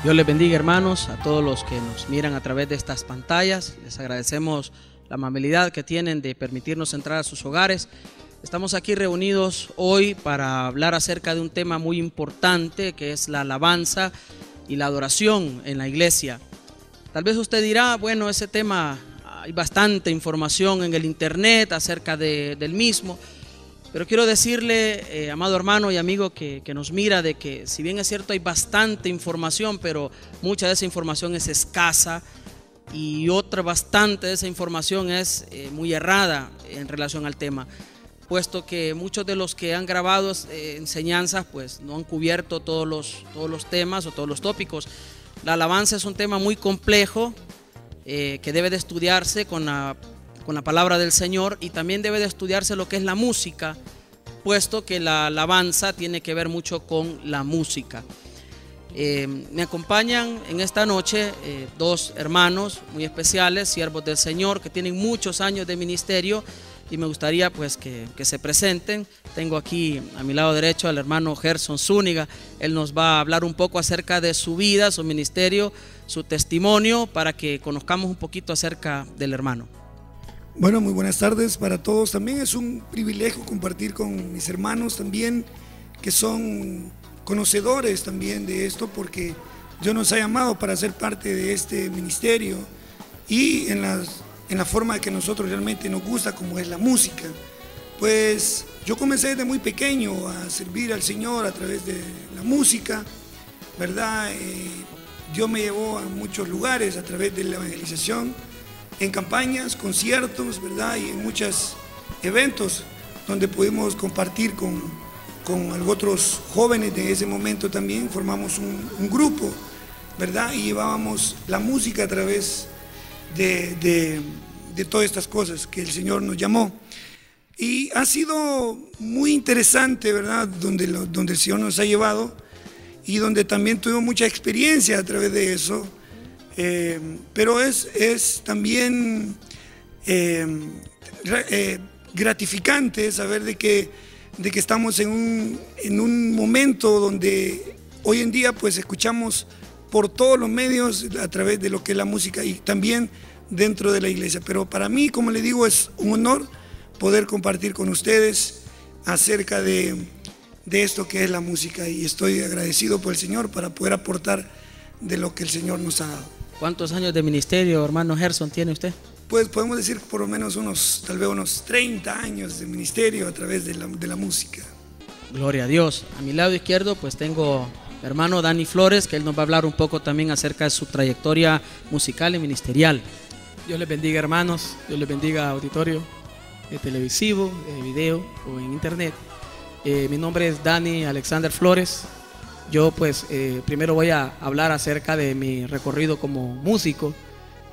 Dios les bendiga, hermanos, a todos los que nos miran a través de estas pantallas. Les agradecemos la amabilidad que tienen de permitirnos entrar a sus hogares. Estamos aquí reunidos hoy para hablar acerca de un tema muy importante, que es la alabanza y la adoración en la iglesia. Tal vez usted dirá, bueno, ese tema hay bastante información en el internet acerca del mismo. Pero quiero decirle, amado hermano y amigo que nos mira, de que si bien es cierto hay bastante información, pero mucha de esa información es escasa y otra bastante de esa información es muy errada en relación al tema, puesto que muchos de los que han grabado enseñanzas pues no han cubierto todos los temas o todos los tópicos. La alabanza es un tema muy complejo que debe de estudiarse con la palabra del Señor, y también debe de estudiarse lo que es la música, puesto que la alabanza tiene que ver mucho con la música. Me acompañan en esta noche dos hermanos muy especiales, siervos del Señor, que tienen muchos años de ministerio, y me gustaría pues que se presenten. Tengo aquí a mi lado derecho al hermano Gerson Zúñiga. Él nos va a hablar un poco acerca de su vida, su ministerio, su testimonio, para que conozcamos un poquito acerca del hermano. Bueno, muy buenas tardes para todos. También es un privilegio compartir con mis hermanos también, que son conocedores también de esto, porque Dios nos ha llamado para ser parte de este ministerio y en la forma que nosotros realmente nos gusta, como es la música. Pues yo comencé desde muy pequeño a servir al Señor a través de la música, ¿verdad? Dios me llevó a muchos lugares a través de la evangelización, en campañas, conciertos, ¿verdad? Y en muchos eventos donde pudimos compartir con otros jóvenes de ese momento. También formamos un grupo, ¿verdad? Y llevábamos la música a través de todas estas cosas que el Señor nos llamó. Y ha sido muy interesante, ¿verdad? Donde el Señor nos ha llevado, y donde también tuvimos mucha experiencia a través de eso. Pero es también gratificante saber de que estamos en un momento donde hoy en día pues escuchamos por todos los medios a través de lo que es la música, y también dentro de la iglesia. Pero para mí, como le digo, es un honor poder compartir con ustedes acerca de esto que es la música, y estoy agradecido por el Señor para poder aportar de lo que el Señor nos ha dado. ¿Cuántos años de ministerio, hermano Gerson, tiene usted? Pues podemos decir por lo menos tal vez unos 30 años de ministerio a través de la música. Gloria a Dios. A mi lado izquierdo pues tengo al hermano Dani Flores, que él nos va a hablar un poco también acerca de su trayectoria musical y ministerial. Dios les bendiga, hermanos. Dios les bendiga, auditorio televisivo, video o en internet. Mi nombre es Dani Alexander Flores. Yo pues primero voy a hablar acerca de mi recorrido como músico.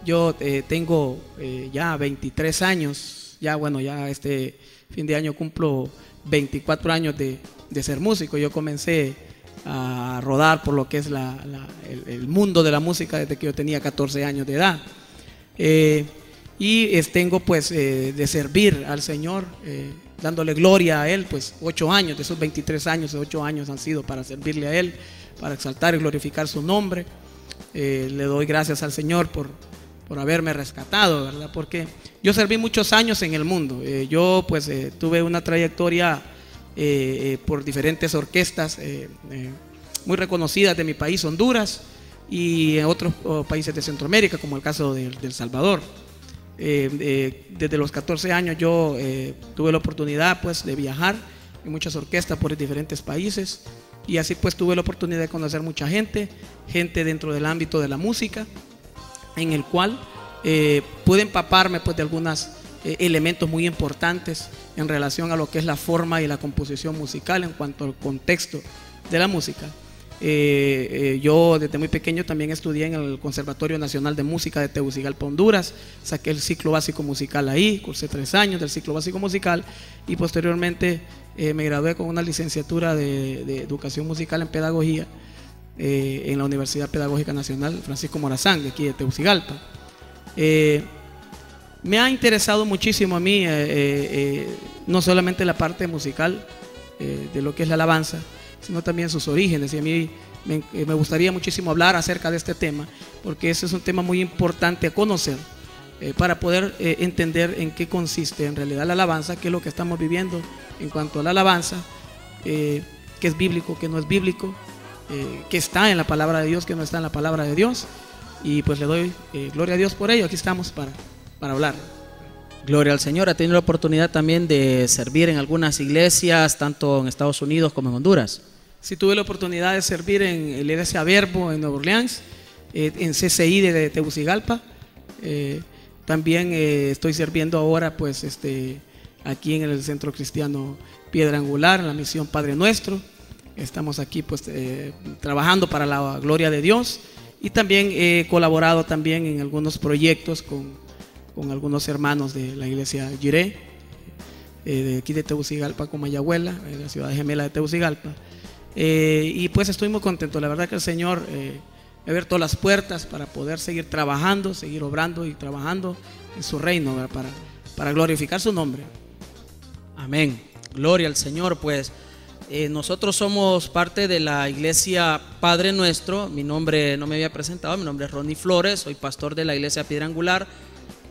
Yo tengo ya 23 años, ya este fin de año cumplo 24 años de ser músico. Yo comencé a rodar por lo que es el mundo de la música desde que yo tenía 14 años de edad. Y tengo pues de servir al Señor, dándole gloria a Él, pues 8 años, de esos 23 años, 8 años han sido para servirle a Él, para exaltar y glorificar su nombre. Le doy gracias al Señor por haberme rescatado, ¿verdad? Porque yo serví muchos años en el mundo. Yo pues tuve una trayectoria por diferentes orquestas muy reconocidas de mi país, Honduras, y en otros países de Centroamérica, como el caso de El Salvador. Desde los 14 años yo tuve la oportunidad pues de viajar en muchas orquestas por diferentes países, y así pues tuve la oportunidad de conocer mucha gente dentro del ámbito de la música, en el cual pude empaparme pues de algunos elementos muy importantes en relación a lo que es la forma y la composición musical en cuanto al contexto de la música. Yo desde muy pequeño también estudié en el Conservatorio Nacional de Música de Tegucigalpa, Honduras. Saqué el ciclo básico musical ahí, cursé 3 años del ciclo básico musical, y posteriormente me gradué con una licenciatura de educación musical en pedagogía en la Universidad Pedagógica Nacional Francisco Morazán, de aquí de Tegucigalpa. Me ha interesado muchísimo a mí no solamente la parte musical de lo que es la alabanza, sino también sus orígenes. Y a mí me gustaría muchísimo hablar acerca de este tema, porque ese es un tema muy importante a conocer, para poder entender en qué consiste en realidad la alabanza, qué es lo que estamos viviendo en cuanto a la alabanza, qué es bíblico, qué no es bíblico, qué está en la palabra de Dios, qué no está en la palabra de Dios. Y pues le doy gloria a Dios por ello. Aquí estamos para hablar. Gloria al Señor. ¿Ha tenido la oportunidad también de servir en algunas iglesias, tanto en Estados Unidos como en Honduras? Sí, tuve la oportunidad de servir en la iglesia Verbo en Nueva Orleans, en CCI de Tegucigalpa. También estoy sirviendo ahora pues aquí en el Centro Cristiano Piedra Angular, en la misión Padre Nuestro. Estamos aquí pues trabajando para la gloria de Dios, y también he colaborado también en algunos proyectos con algunos hermanos de la iglesia Jiré, de aquí de Tegucigalpa, con Mayagüela, en la ciudad gemela de Tegucigalpa. Y pues estoy muy contento. La verdad que el Señor me ha abierto las puertas para poder seguir trabajando, seguir obrando y trabajando en su reino, ¿verdad? Para glorificar su nombre. Amén. Gloria al Señor. Pues nosotros somos parte de la iglesia Padre Nuestro. Mi nombre, no me había presentado, mi nombre es Ronnie Flores, soy pastor de la iglesia Piedra Angular,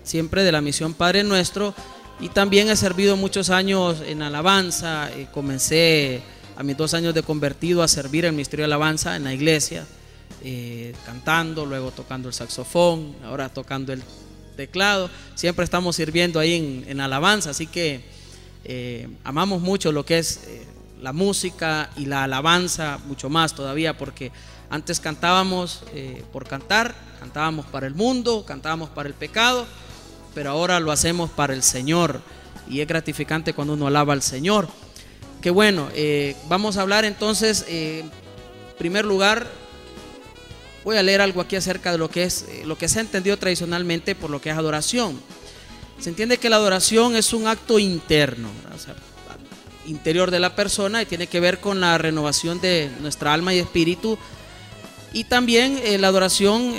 siempre de la misión Padre Nuestro, y también he servido muchos años en alabanza. Comencé a mis 2 años de convertido a servir en el ministerio de alabanza en la iglesia, cantando, luego tocando el saxofón, ahora tocando el teclado. Siempre estamos sirviendo ahí en alabanza, así que amamos mucho lo que es la música y la alabanza, mucho más todavía, porque antes cantábamos por cantar, cantábamos para el mundo, cantábamos para el pecado, pero ahora lo hacemos para el Señor, y es gratificante cuando uno alaba al Señor. Qué bueno. Vamos a hablar entonces, en primer lugar, voy a leer algo aquí acerca de lo que se ha entendido tradicionalmente por lo que es adoración. Se entiende que la adoración es un acto interno, o sea, interior de la persona, y tiene que ver con la renovación de nuestra alma y espíritu. Y también la adoración,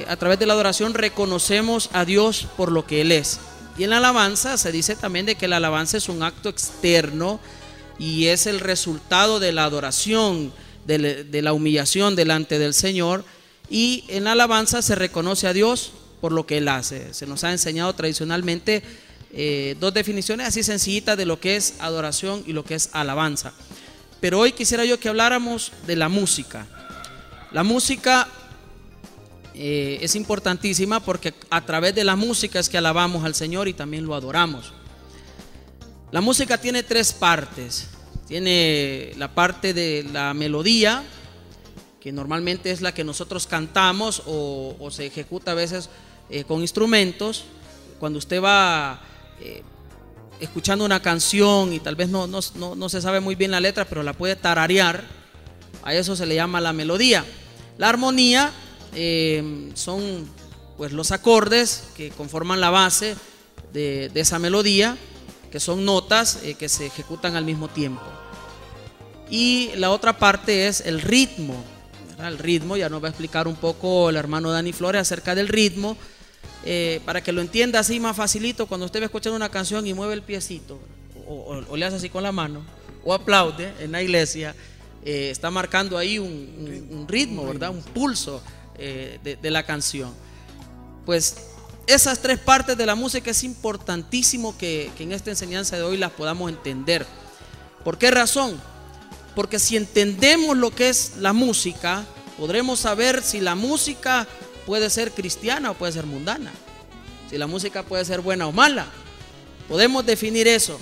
a través de la adoración reconocemos a Dios por lo que Él es. Y en la alabanza se dice también de que la alabanza es un acto externo y es el resultado de la adoración, de la humillación delante del Señor. Y en la alabanza se reconoce a Dios por lo que Él hace. Se nos ha enseñado tradicionalmente 2 definiciones así sencillitas de lo que es adoración y lo que es alabanza. Pero hoy quisiera yo que habláramos de la música. La música es importantísima porque a través de la música es que alabamos al Señor y también lo adoramos. La música tiene 3 partes. Tiene la parte de la melodía, que normalmente es la que nosotros cantamos o se ejecuta a veces con instrumentos. Cuando usted va escuchando una canción y tal vez no se sabe muy bien la letra, pero la puede tararear, a eso se le llama la melodía. La armonía son pues los acordes que conforman la base de esa melodía, que son notas que se ejecutan al mismo tiempo. Y la otra parte es el ritmo, ¿verdad? El ritmo, ya nos va a explicar un poco el hermano Dani Flores acerca del ritmo, para que lo entienda así más facilito. Cuando usted va escuchando una canción y mueve el piecito o le hace así con la mano o aplaude en la iglesia, está marcando ahí un ritmo, ¿verdad? Un pulso de la canción. Pues esas 3 partes de la música es importantísimo que en esta enseñanza de hoy las podamos entender. ¿Por qué razón? Porque si entendemos lo que es la música, podremos saber si la música puede ser cristiana o puede ser mundana, si la música puede ser buena o mala. Podemos definir eso.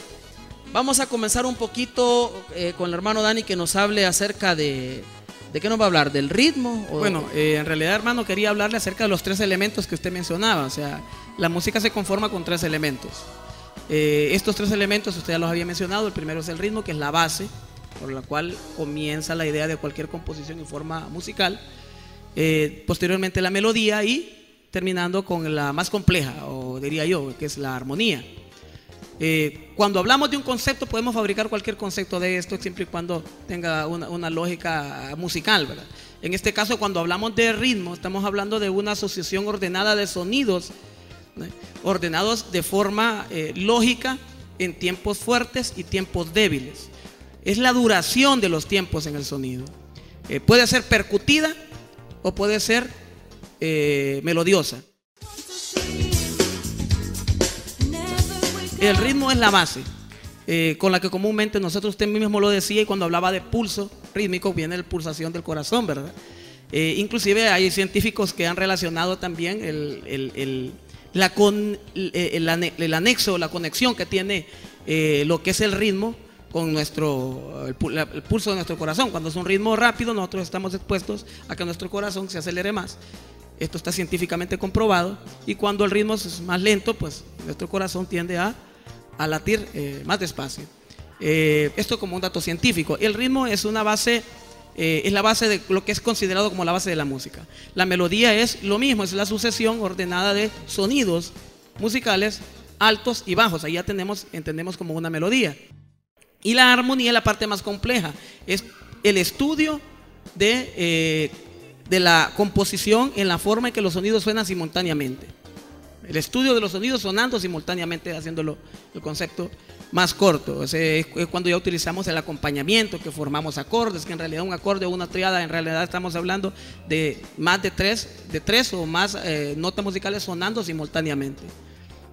Vamos a comenzar un poquito con el hermano Dani, que nos hable acerca de qué nos va a hablar, del ritmo. Bueno, en realidad, hermano, quería hablarle acerca de los 3 elementos que usted mencionaba. O sea, la música se conforma con 3 elementos. Estos 3 elementos usted ya los había mencionado. El primero es el ritmo, que es la base por la cual comienza la idea de cualquier composición en forma musical. Posteriormente la melodía, y terminando con la más compleja, o diría yo, que es la armonía. Cuando hablamos de un concepto, podemos fabricar cualquier concepto de esto, siempre y cuando tenga una lógica musical, ¿verdad? En este caso, cuando hablamos de ritmo, estamos hablando de una asociación ordenada de sonidos, ¿no? Ordenados de forma lógica en tiempos fuertes y tiempos débiles. Es la duración de los tiempos en el sonido. Puede ser percutida o puede ser melodiosa. El ritmo es la base con la que comúnmente nosotros, usted mismo lo decía, y cuando hablaba de pulso rítmico viene la pulsación del corazón, ¿verdad? Inclusive hay científicos que han relacionado también el anexo, la conexión que tiene lo que es el ritmo con el pulso de nuestro corazón. Cuando es un ritmo rápido, nosotros estamos expuestos a que nuestro corazón se acelere más. Esto está científicamente comprobado. Y cuando el ritmo es más lento, pues nuestro corazón tiende a latir más despacio. Esto como un dato científico. El ritmo es una base, es la base de lo que es considerado como la base de la música. La melodía es lo mismo, es la sucesión ordenada de sonidos musicales altos y bajos. Ahí ya entendemos como una melodía. Y la armonía es la parte más compleja, es el estudio de la composición en la forma en que los sonidos suenan simultáneamente. El estudio de los sonidos sonando simultáneamente, haciéndolo el concepto más corto. Es cuando ya utilizamos el acompañamiento, que formamos acordes, que en realidad un acorde o una triada, en realidad estamos hablando de más de tres o más notas musicales sonando simultáneamente.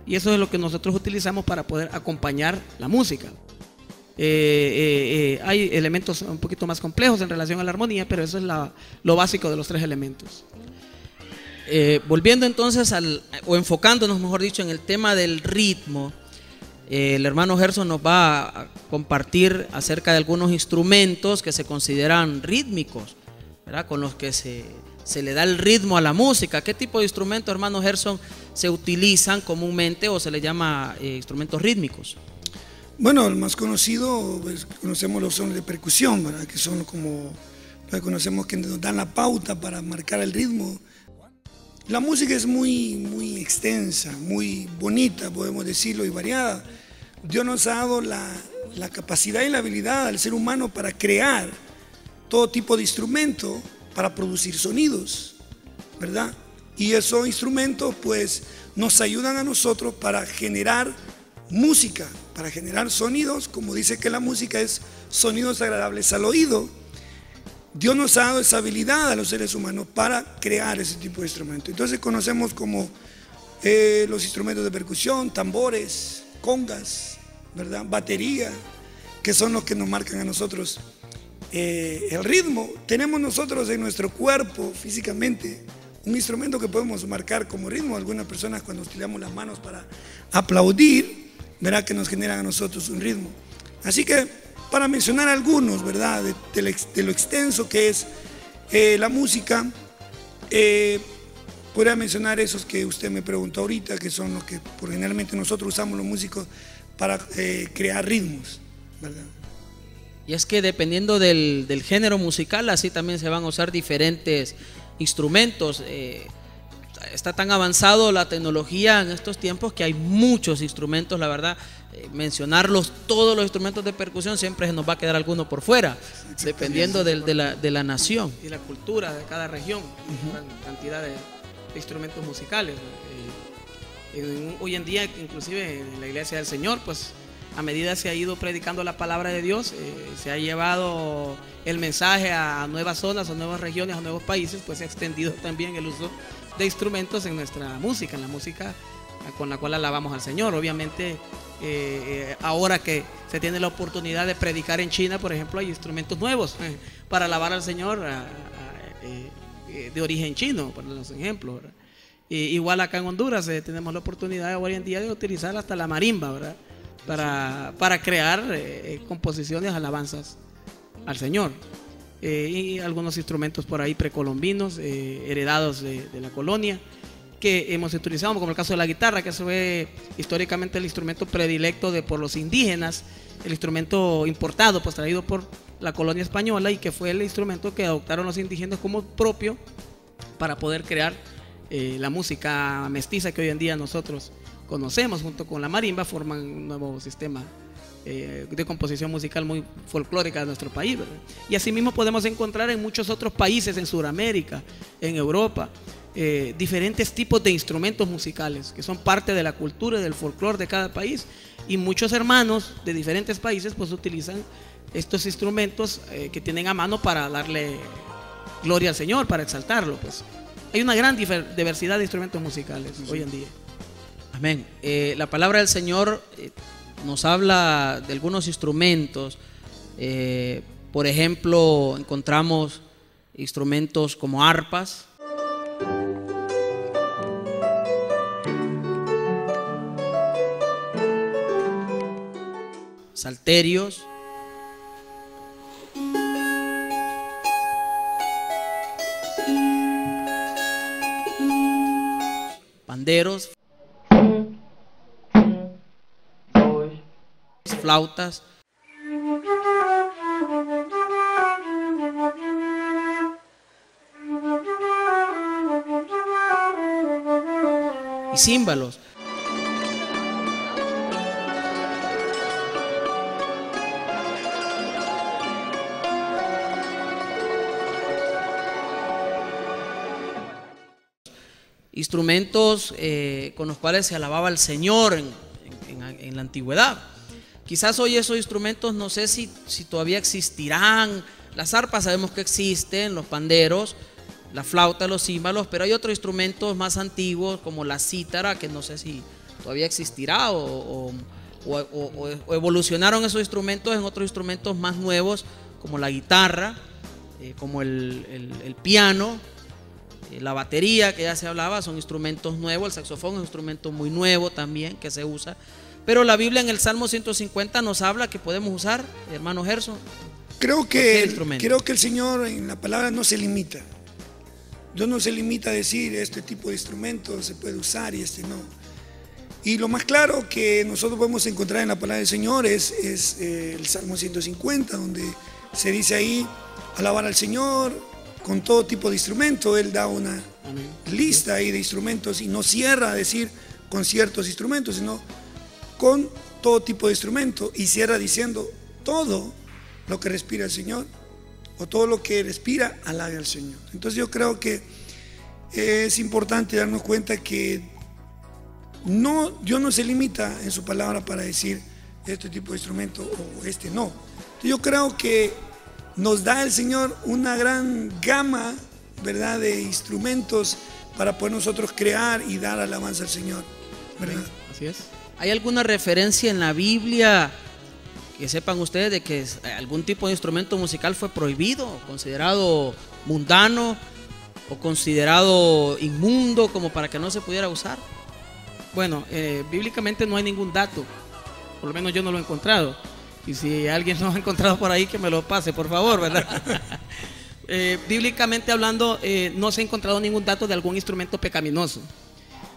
Y eso es lo que nosotros utilizamos para poder acompañar la música. Hay elementos un poquito más complejos en relación a la armonía, pero eso es lo básico de los tres elementos. Volviendo entonces o enfocándonos, mejor dicho, en el tema del ritmo, el hermano Gerson nos va a compartir acerca de algunos instrumentos que se consideran rítmicos, ¿verdad? Con los que se le da el ritmo a la música. ¿Qué tipo de instrumentos, hermano Gerson, se utilizan comúnmente o se le llama instrumentos rítmicos? Bueno, el más conocido, pues, conocemos los sones de percusión, ¿verdad? Que son como, conocemos que nos dan la pauta para marcar el ritmo. La música es muy extensa, muy bonita, podemos decirlo, y variada. Dios nos ha dado la capacidad y la habilidad al ser humano para crear todo tipo de instrumento para producir sonidos, ¿verdad? Y esos instrumentos pues nos ayudan a nosotros para generar música, para generar sonidos, como dice que la música es sonidos agradables al oído. Dios nos ha dado esa habilidad a los seres humanos para crear ese tipo de instrumentos. Entonces conocemos como los instrumentos de percusión, tambores, congas, ¿verdad? Batería, que son los que nos marcan a nosotros el ritmo. Tenemos nosotros en nuestro cuerpo físicamente un instrumento que podemos marcar como ritmo. Algunas personas cuando estiramos las manos para aplaudir, verá que nos generan a nosotros un ritmo. Así que para mencionar algunos, ¿verdad? De lo extenso que es la música, podría mencionar esos que usted me preguntó ahorita, que son los que generalmente nosotros usamos los músicos para crear ritmos, ¿verdad? Y es que dependiendo del género musical, así también se van a usar diferentes instrumentos. Está tan avanzado la tecnología en estos tiempos que hay muchos instrumentos, la verdad. Mencionarlos, todos los instrumentos de percusión, siempre se nos va a quedar alguno por fuera, dependiendo de la nación y la cultura de cada región. Gran cantidad de instrumentos musicales. Hoy en día, inclusive en la Iglesia del Señor, pues a medida se ha ido predicando la palabra de Dios, se ha llevado el mensaje a nuevas zonas, a nuevas regiones, a nuevos países, pues se ha extendido también el uso de instrumentos en nuestra música, en la música con la cual alabamos al Señor. Obviamente ahora que se tiene la oportunidad de predicar en China, por ejemplo, hay instrumentos nuevos para alabar al Señor de origen chino, por los ejemplos, ¿verdad? Igual acá en Honduras tenemos la oportunidad hoy en día de utilizar hasta la marimba, ¿verdad? Para crear composiciones, alabanzas al Señor. Y algunos instrumentos por ahí precolombinos, heredados de la colonia, que hemos utilizado, como el caso de la guitarra, que fue históricamente el instrumento predilecto por los indígenas, el instrumento importado, pues traído por la colonia española, y que fue el instrumento que adoptaron los indígenas como propio para poder crear la música mestiza que hoy en día nosotros conocemos. Junto con la marimba forman un nuevo sistema de composición musical muy folclórica de nuestro país, ¿verdad? Y asimismo podemos encontrar en muchos otros países, en Sudamérica, en Europa, diferentes tipos de instrumentos musicales que son parte de la cultura y del folclore de cada país, y muchos hermanos de diferentes países pues utilizan estos instrumentos que tienen a mano para darle gloria al Señor, para exaltarlo. Pues hay una gran diversidad de instrumentos musicales hoy en día. Amén. La palabra del Señor nos habla de algunos instrumentos. Por ejemplo, encontramos instrumentos como arpas, salterios, panderos, flautas, y címbalos. Instrumentos con los cuales se alababa al Señor en la antigüedad. Quizás hoy esos instrumentos no sé si todavía existirán. Las arpas sabemos que existen, los panderos, la flauta, los címbalos, pero hay otros instrumentos más antiguos como la cítara, que no sé si todavía existirá o evolucionaron esos instrumentos en otros instrumentos más nuevos como la guitarra, como el piano. La batería, que ya se hablaba, son instrumentos nuevos. El saxofón es un instrumento muy nuevo también que se usa. Pero la Biblia en el Salmo 150 nos habla que podemos usar, hermano Gerson, creo que el Señor en la palabra no se limita. Dios no se limita a decir este tipo de instrumentos se puede usar y este no. Y lo más claro que nosotros podemos encontrar en la palabra del Señor es el Salmo 150, donde se dice ahí alabar al Señor con todo tipo de instrumentos. Él da una lista ahí de instrumentos y no cierra a decir con ciertos instrumentos, sino con todo tipo de instrumentos, y cierra diciendo todo lo que respira el Señor, o todo lo que respira alabe al Señor. Entonces yo creo que es importante darnos cuenta que Dios no se limita en su palabra para decir este tipo de instrumento o este no. Entonces yo creo que nos da el Señor una gran gama, ¿verdad?, de instrumentos para poder nosotros crear y dar alabanza al Señor, ¿verdad? Así es. ¿Hay alguna referencia en la Biblia que sepan ustedes de que algún tipo de instrumento musical fue prohibido, considerado mundano o considerado inmundo como para que no se pudiera usar? Bueno, bíblicamente no hay ningún dato, por lo menos yo no lo he encontrado. Y si alguien lo ha encontrado por ahí, que me lo pase, por favor, ¿verdad? Bíblicamente hablando, no se ha encontrado ningún dato de algún instrumento pecaminoso.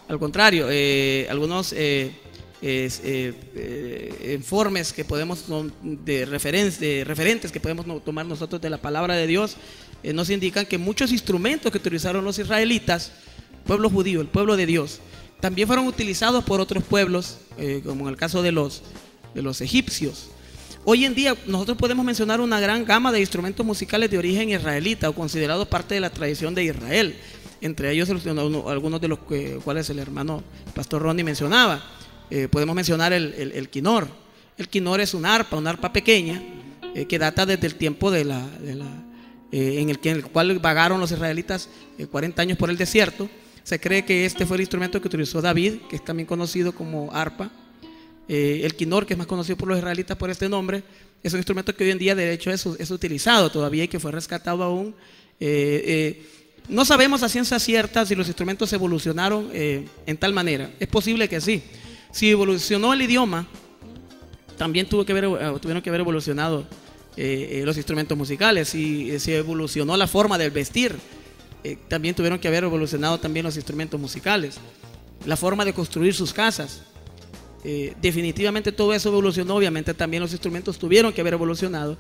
Al contrario, algunos informes que podemos de referentes que podemos tomar nosotros de la palabra de Dios, nos indican que muchos instrumentos que utilizaron los israelitas, pueblo judío, el pueblo de Dios, también fueron utilizados por otros pueblos, como en el caso de los egipcios. Hoy en día nosotros podemos mencionar una gran gama de instrumentos musicales de origen israelita o considerados parte de la tradición de Israel, entre ellos algunos de los cuales el hermano Pastor Ronnie mencionaba. Podemos mencionar el quinor. El quinor es una arpa pequeña que data desde el tiempo en el cual vagaron los israelitas 40 años por el desierto. Se cree que este fue el instrumento que utilizó David, que es también conocido como arpa. El quinor, que es más conocido por los israelitas por este nombre, es un instrumento que hoy en día de hecho es utilizado todavía y que fue rescatado aún. No sabemos a ciencia cierta si los instrumentos evolucionaron en tal manera. Es posible que sí. Si evolucionó el idioma, también tuvieron que haber evolucionado los instrumentos musicales. Si evolucionó la forma del vestir, también tuvieron que haber evolucionado también los instrumentos musicales. La forma de construir sus casas. Definitivamente todo eso evolucionó. Obviamente también los instrumentos tuvieron que haber evolucionado.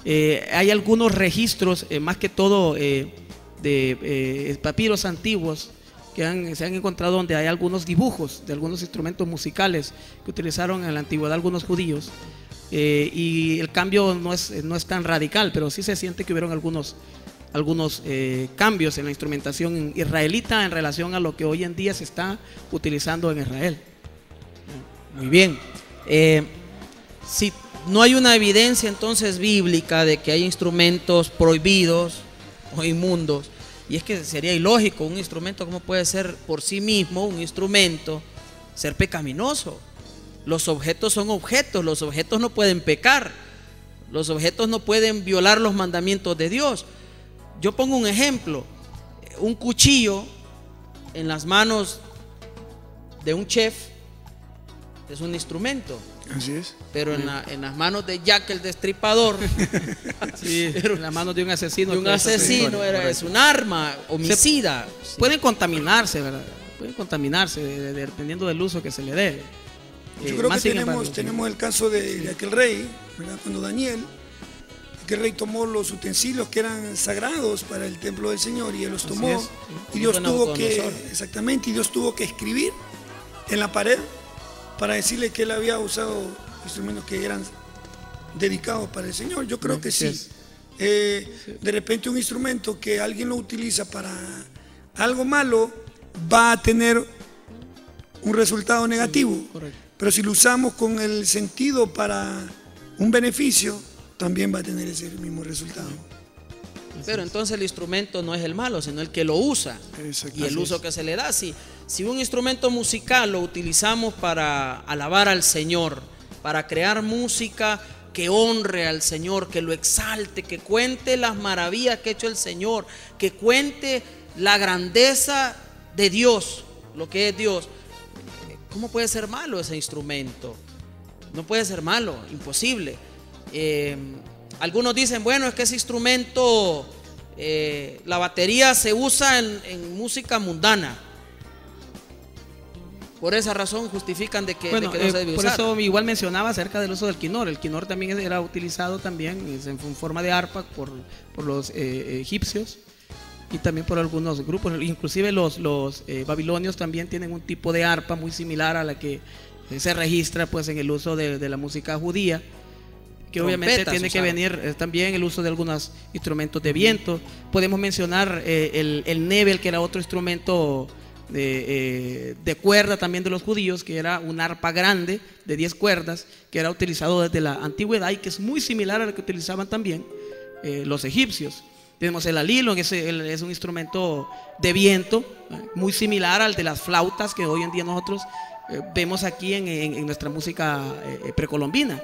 Hay algunos registros, más que todo de papiros antiguos que se han encontrado, donde hay algunos dibujos de algunos instrumentos musicales que utilizaron en la antigüedad algunos judíos, y el cambio no es tan radical, pero sí se siente que hubieron algunos cambios en la instrumentación israelita en relación a lo que hoy en día se está utilizando en Israel. Muy bien. Si no hay una evidencia entonces bíblica de que hay instrumentos prohibidos o inmundos. Y es que sería ilógico, un instrumento, ¿cómo puede ser por sí mismo un instrumento ser pecaminoso? Los objetos son objetos, los objetos no pueden pecar, los objetos no pueden violar los mandamientos de Dios. Yo pongo un ejemplo, un cuchillo en las manos de un chef es un instrumento. Así es. Pero en las manos de Jack el Destripador, sí, en las manos de un asesino. Es un arma homicida. Pueden contaminarse, ¿verdad? Pueden contaminarse dependiendo del uso que se le dé. Yo creo que tenemos el caso de aquel rey, ¿verdad? Cuando Daniel, aquel rey tomó los utensilios que eran sagrados para el templo del Señor y él los tomó. Y Dios tuvo que escribir en la pared para decirle que él había usado instrumentos que eran dedicados para el Señor. Yo creo que sí. De repente un instrumento que alguien lo utiliza para algo malo va a tener un resultado negativo. Correcto. Pero si lo usamos con el sentido para un beneficio, también va a tener ese mismo resultado. Pero entonces el instrumento no es el malo, sino el que lo usa y el uso que se le da. Si un instrumento musical lo utilizamos para alabar al Señor, para crear música que honre al Señor, que lo exalte, que cuente las maravillas que ha hecho el Señor, que cuente la grandeza de Dios, lo que es Dios, ¿cómo puede ser malo ese instrumento? No puede ser malo, imposible. Algunos dicen, bueno, es que ese instrumento, la batería se usa en música mundana. Por esa razón justifican de que no se debe por usar. eso igual mencionaba acerca del uso del quinor. El quinor también era utilizado también en forma de arpa por los egipcios y también por algunos grupos. Inclusive los babilonios también tienen un tipo de arpa muy similar a la que se registra pues en el uso de la música judía, que obviamente tiene que venir también el uso de algunos instrumentos de viento. Podemos mencionar el nebel, que era otro instrumento de cuerda también de los judíos, que era un arpa grande de 10 cuerdas, que era utilizado desde la antigüedad y que es muy similar a lo que utilizaban también los egipcios. Tenemos el alilo, que es un instrumento de viento muy similar al de las flautas que hoy en día nosotros vemos aquí en nuestra música precolombina.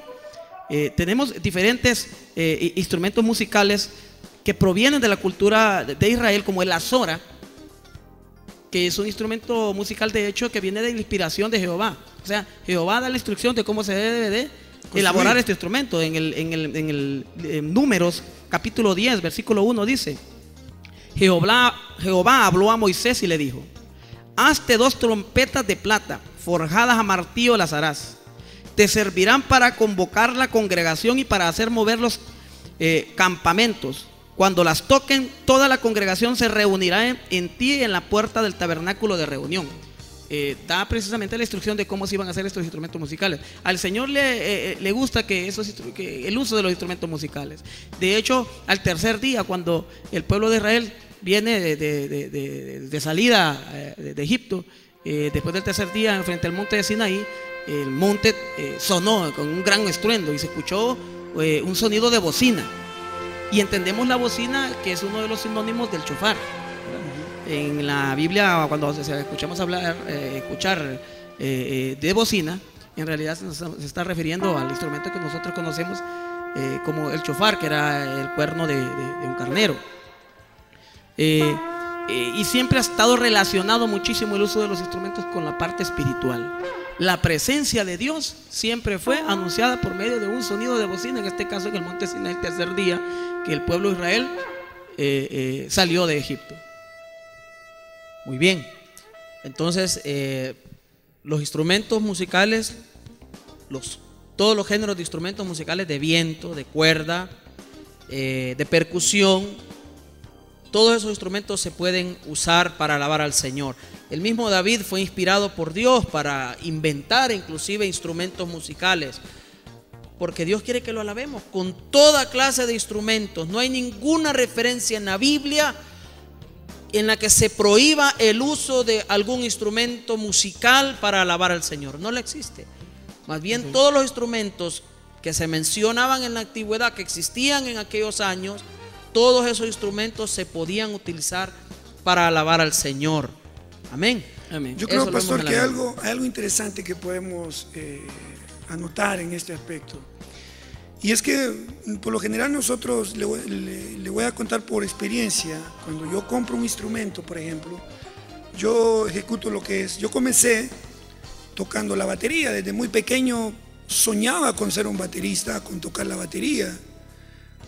Tenemos diferentes instrumentos musicales que provienen de la cultura de Israel, como el azora, que es un instrumento musical de hecho que viene de la inspiración de Jehová. O sea, Jehová da la instrucción de cómo se debe de elaborar este instrumento. En Números capítulo 10 versículo 1 dice: Jehová habló a Moisés y le dijo: hazte 2 trompetas de plata, forjadas a martillo las harás. Te servirán para convocar la congregación y para hacer mover los campamentos. Cuando las toquen, toda la congregación se reunirá en ti en la puerta del tabernáculo de reunión. Da precisamente la instrucción de cómo se iban a hacer estos instrumentos musicales. Al Señor le gusta que el uso de los instrumentos musicales. De hecho, al tercer día, cuando el pueblo de Israel viene de salida de Egipto, después del tercer día frente al monte de Sinaí, el monte sonó con un gran estruendo y se escuchó un sonido de bocina. Y entendemos la bocina, que es uno de los sinónimos del shofar. En la Biblia, cuando escuchamos escuchar de bocina, en realidad se está refiriendo al instrumento que nosotros conocemos como el shofar, que era el cuerno de un carnero. Y siempre ha estado relacionado muchísimo el uso de los instrumentos con la parte espiritual. La presencia de Dios siempre fue anunciada por medio de un sonido de bocina, en este caso en el monte Sinaí, el tercer día que el pueblo de Israel salió de Egipto. Muy bien. Entonces, los instrumentos musicales, todos los géneros de instrumentos musicales de viento, de cuerda, de percusión, todos esos instrumentos se pueden usar para alabar al Señor. El mismo David fue inspirado por Dios para inventar inclusive instrumentos musicales, porque Dios quiere que lo alabemos con toda clase de instrumentos. No hay ninguna referencia en la Biblia en la que se prohíba el uso de algún instrumento musical para alabar al Señor. No lo existe. Más bien todos los instrumentos que se mencionaban en la antigüedad, que existían en aquellos años, todos esos instrumentos se podían utilizar para alabar al Señor. Amén. Amén. Yo creo, pastor, que hay algo interesante que podemos anotar en este aspecto. Y es que por lo general nosotros, le voy a contar por experiencia, cuando yo compro un instrumento, por ejemplo, yo ejecuto lo que es. Yo comencé tocando la batería, desde muy pequeño soñaba con ser un baterista, con tocar la batería.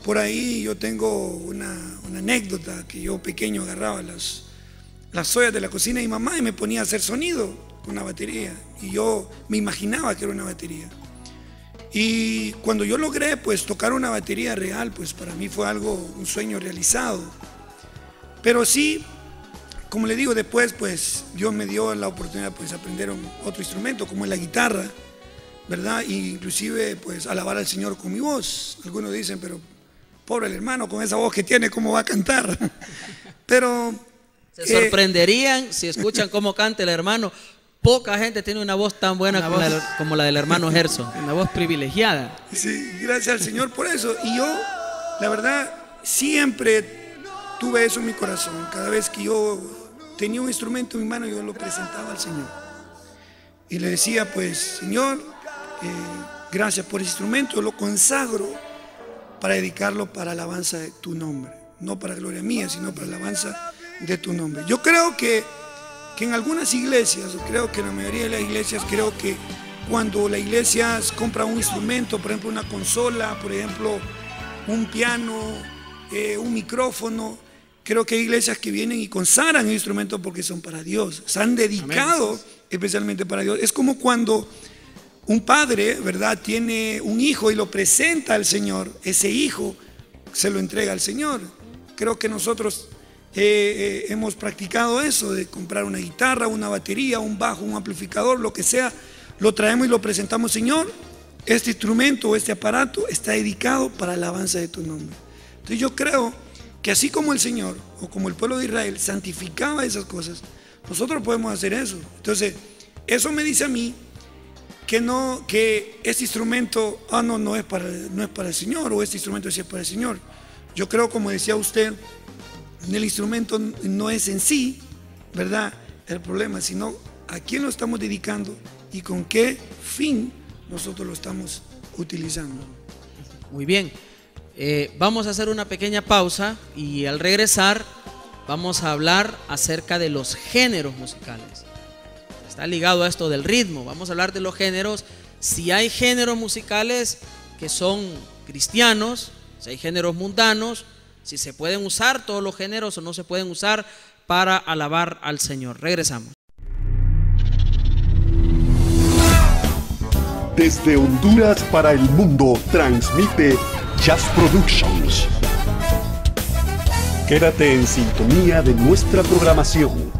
Por ahí yo tengo una anécdota, que yo pequeño agarraba las ollas de la cocina de mi mamá y me ponía a hacer sonido con la batería, y yo me imaginaba que era una batería. Y cuando yo logré pues tocar una batería real, pues para mí fue un sueño realizado. Pero sí, como le digo, después pues Dios me dio la oportunidad pues de aprender otro instrumento como es la guitarra, ¿verdad? E inclusive pues alabar al Señor con mi voz. Algunos dicen, pero pobre el hermano, con esa voz que tiene, ¿cómo va a cantar? Pero se sorprenderían si escuchan cómo canta el hermano. Poca gente tiene una voz tan buena como la del hermano Gerson. Una voz privilegiada. Sí, gracias al Señor por eso. Y yo, la verdad, siempre tuve eso en mi corazón. Cada vez que yo tenía un instrumento en mi mano, yo lo presentaba al Señor. Y le decía, pues, Señor, gracias por ese instrumento, lo consagro para dedicarlo para alabanza de tu nombre. No para gloria mía, sino para alabanza de tu nombre. Yo creo que en algunas iglesias, creo que en la mayoría de las iglesias, creo que cuando la iglesia compra un instrumento, por ejemplo una consola, por ejemplo un piano, un micrófono, creo que hay iglesias que vienen y consagran el instrumento porque son para Dios, se han dedicado. Amén. Especialmente para Dios. Es como cuando un padre, ¿verdad?, tiene un hijo y lo presenta al Señor, ese hijo se lo entrega al Señor. Creo que nosotros hemos practicado eso, de comprar una guitarra, una batería, un bajo, un amplificador, lo que sea, lo traemos y lo presentamos. Señor, este instrumento o este aparato está dedicado para la alabanza de tu nombre. Entonces yo creo que así como el Señor o como el pueblo de Israel santificaba esas cosas, nosotros podemos hacer eso. Entonces eso me dice a mí que este instrumento no es para el Señor, o este instrumento sí es para el Señor. Yo creo, como decía usted, el instrumento no es en sí, ¿verdad?, el problema, sino a quién lo estamos dedicando y con qué fin nosotros lo estamos utilizando. Muy bien, vamos a hacer una pequeña pausa y al regresar vamos a hablar acerca de los géneros musicales. Está ligado a esto del ritmo. Vamos a hablar de los géneros, si hay géneros musicales que son cristianos, si hay géneros mundanos, si se pueden usar todos los géneros o no se pueden usar para alabar al Señor. Regresamos. Desde Honduras para el mundo transmite Jazz Productions. Quédate en sintonía de nuestra programación.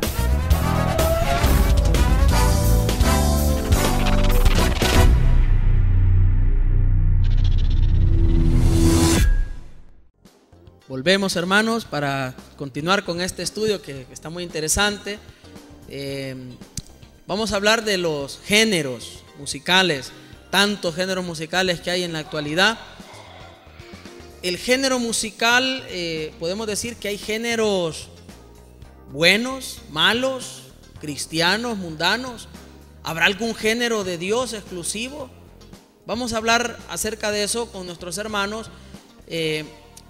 Volvemos, hermanos, para continuar con este estudio que está muy interesante. Vamos a hablar de los géneros musicales, tantos géneros musicales que hay en la actualidad. El género musical, podemos decir que hay géneros buenos, malos, cristianos, mundanos. ¿Habrá algún género de Dios exclusivo? Vamos a hablar acerca de eso con nuestros hermanos,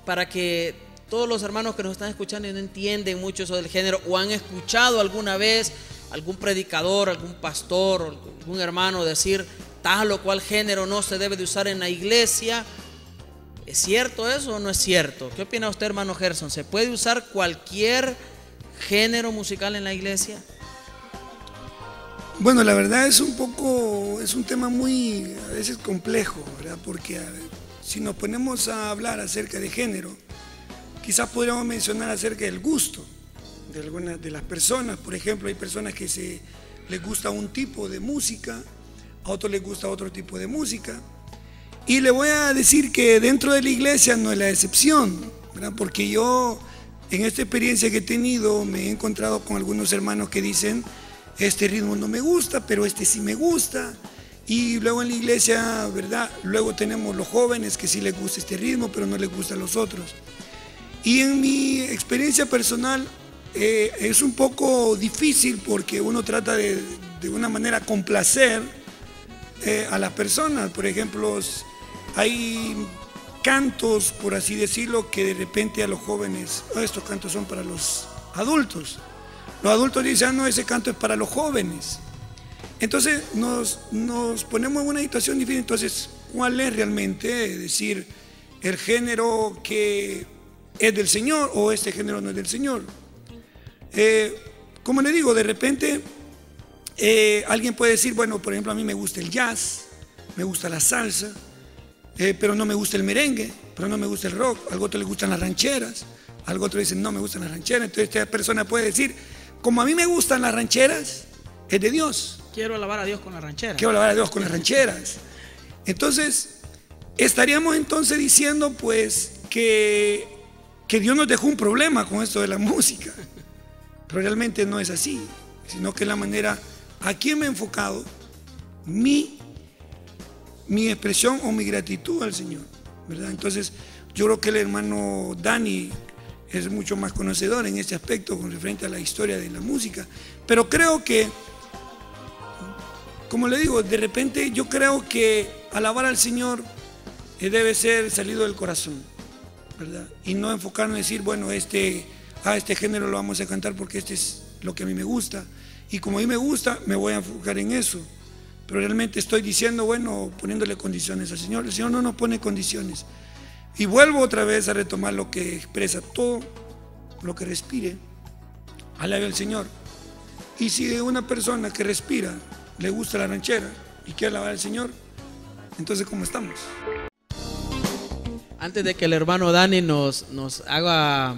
para que todos los hermanos que nos están escuchando y no entienden mucho eso del género, o han escuchado alguna vez algún predicador, algún pastor, algún hermano decir tal o cual género no se debe de usar en la iglesia. ¿Es cierto eso o no es cierto? ¿Qué opina usted, hermano Gerson? ¿Se puede usar cualquier género musical en la iglesia? Bueno, la verdad es un tema muy a veces complejo, ¿verdad? Porque si nos ponemos a hablar acerca de género, quizás podríamos mencionar acerca del gusto de algunas de las personas. Por ejemplo, hay personas que les gusta un tipo de música, a otros les gusta otro tipo de música. Y le voy a decir que dentro de la iglesia no es la excepción, ¿verdad? Porque yo, en esta experiencia que he tenido, me he encontrado con algunos hermanos que dicen, este ritmo no me gusta, pero este sí me gusta. Y luego en la iglesia, ¿verdad? Luego tenemos los jóvenes que sí les gusta este ritmo, pero no les gusta a los otros. Y en mi experiencia personal es un poco difícil porque uno trata de una manera complacer a las personas. Por ejemplo, hay cantos, por así decirlo, que de repente a los jóvenes, estos cantos son para los adultos. Los adultos dicen, no, ese canto es para los jóvenes. Entonces nos ponemos en una situación difícil. Entonces, ¿cuál es realmente, es decir, el género que es del Señor o este género no es del Señor? Como le digo, de repente alguien puede decir, bueno, por ejemplo, a mí me gusta el jazz, me gusta la salsa, pero no me gusta el merengue, pero no me gusta el rock. A algo otro le gustan las rancheras, a algo otro dicen no me gustan las rancheras. Entonces esta persona puede decir, como a mí me gustan las rancheras, es de Dios. Quiero alabar a Dios con las rancheras. Quiero alabar a Dios con las rancheras. Entonces, estaríamos entonces diciendo pues que Dios nos dejó un problema con esto de la música. Pero realmente no es así, sino que la manera a quién me he enfocado mi expresión o mi gratitud al Señor, ¿verdad? Entonces, yo creo que el hermano Dani es mucho más conocedor en este aspecto con referente a la historia de la música. Pero creo que, como le digo, de repente yo creo que alabar al Señor debe ser salido del corazón, ¿verdad? Y no enfocarnos en decir, bueno, este género lo vamos a cantar porque este es lo que a mí me gusta. Y como a mí me gusta, me voy a enfocar en eso. Pero realmente estoy diciendo, bueno, poniéndole condiciones al Señor. El Señor no nos pone condiciones. Y vuelvo otra vez a retomar lo que expresa todo lo que respire. Alabe al Señor. Y si a una persona que respira le gusta la ranchera y quiere alabar al Señor, entonces ¿cómo estamos? Antes de que el hermano Dani nos haga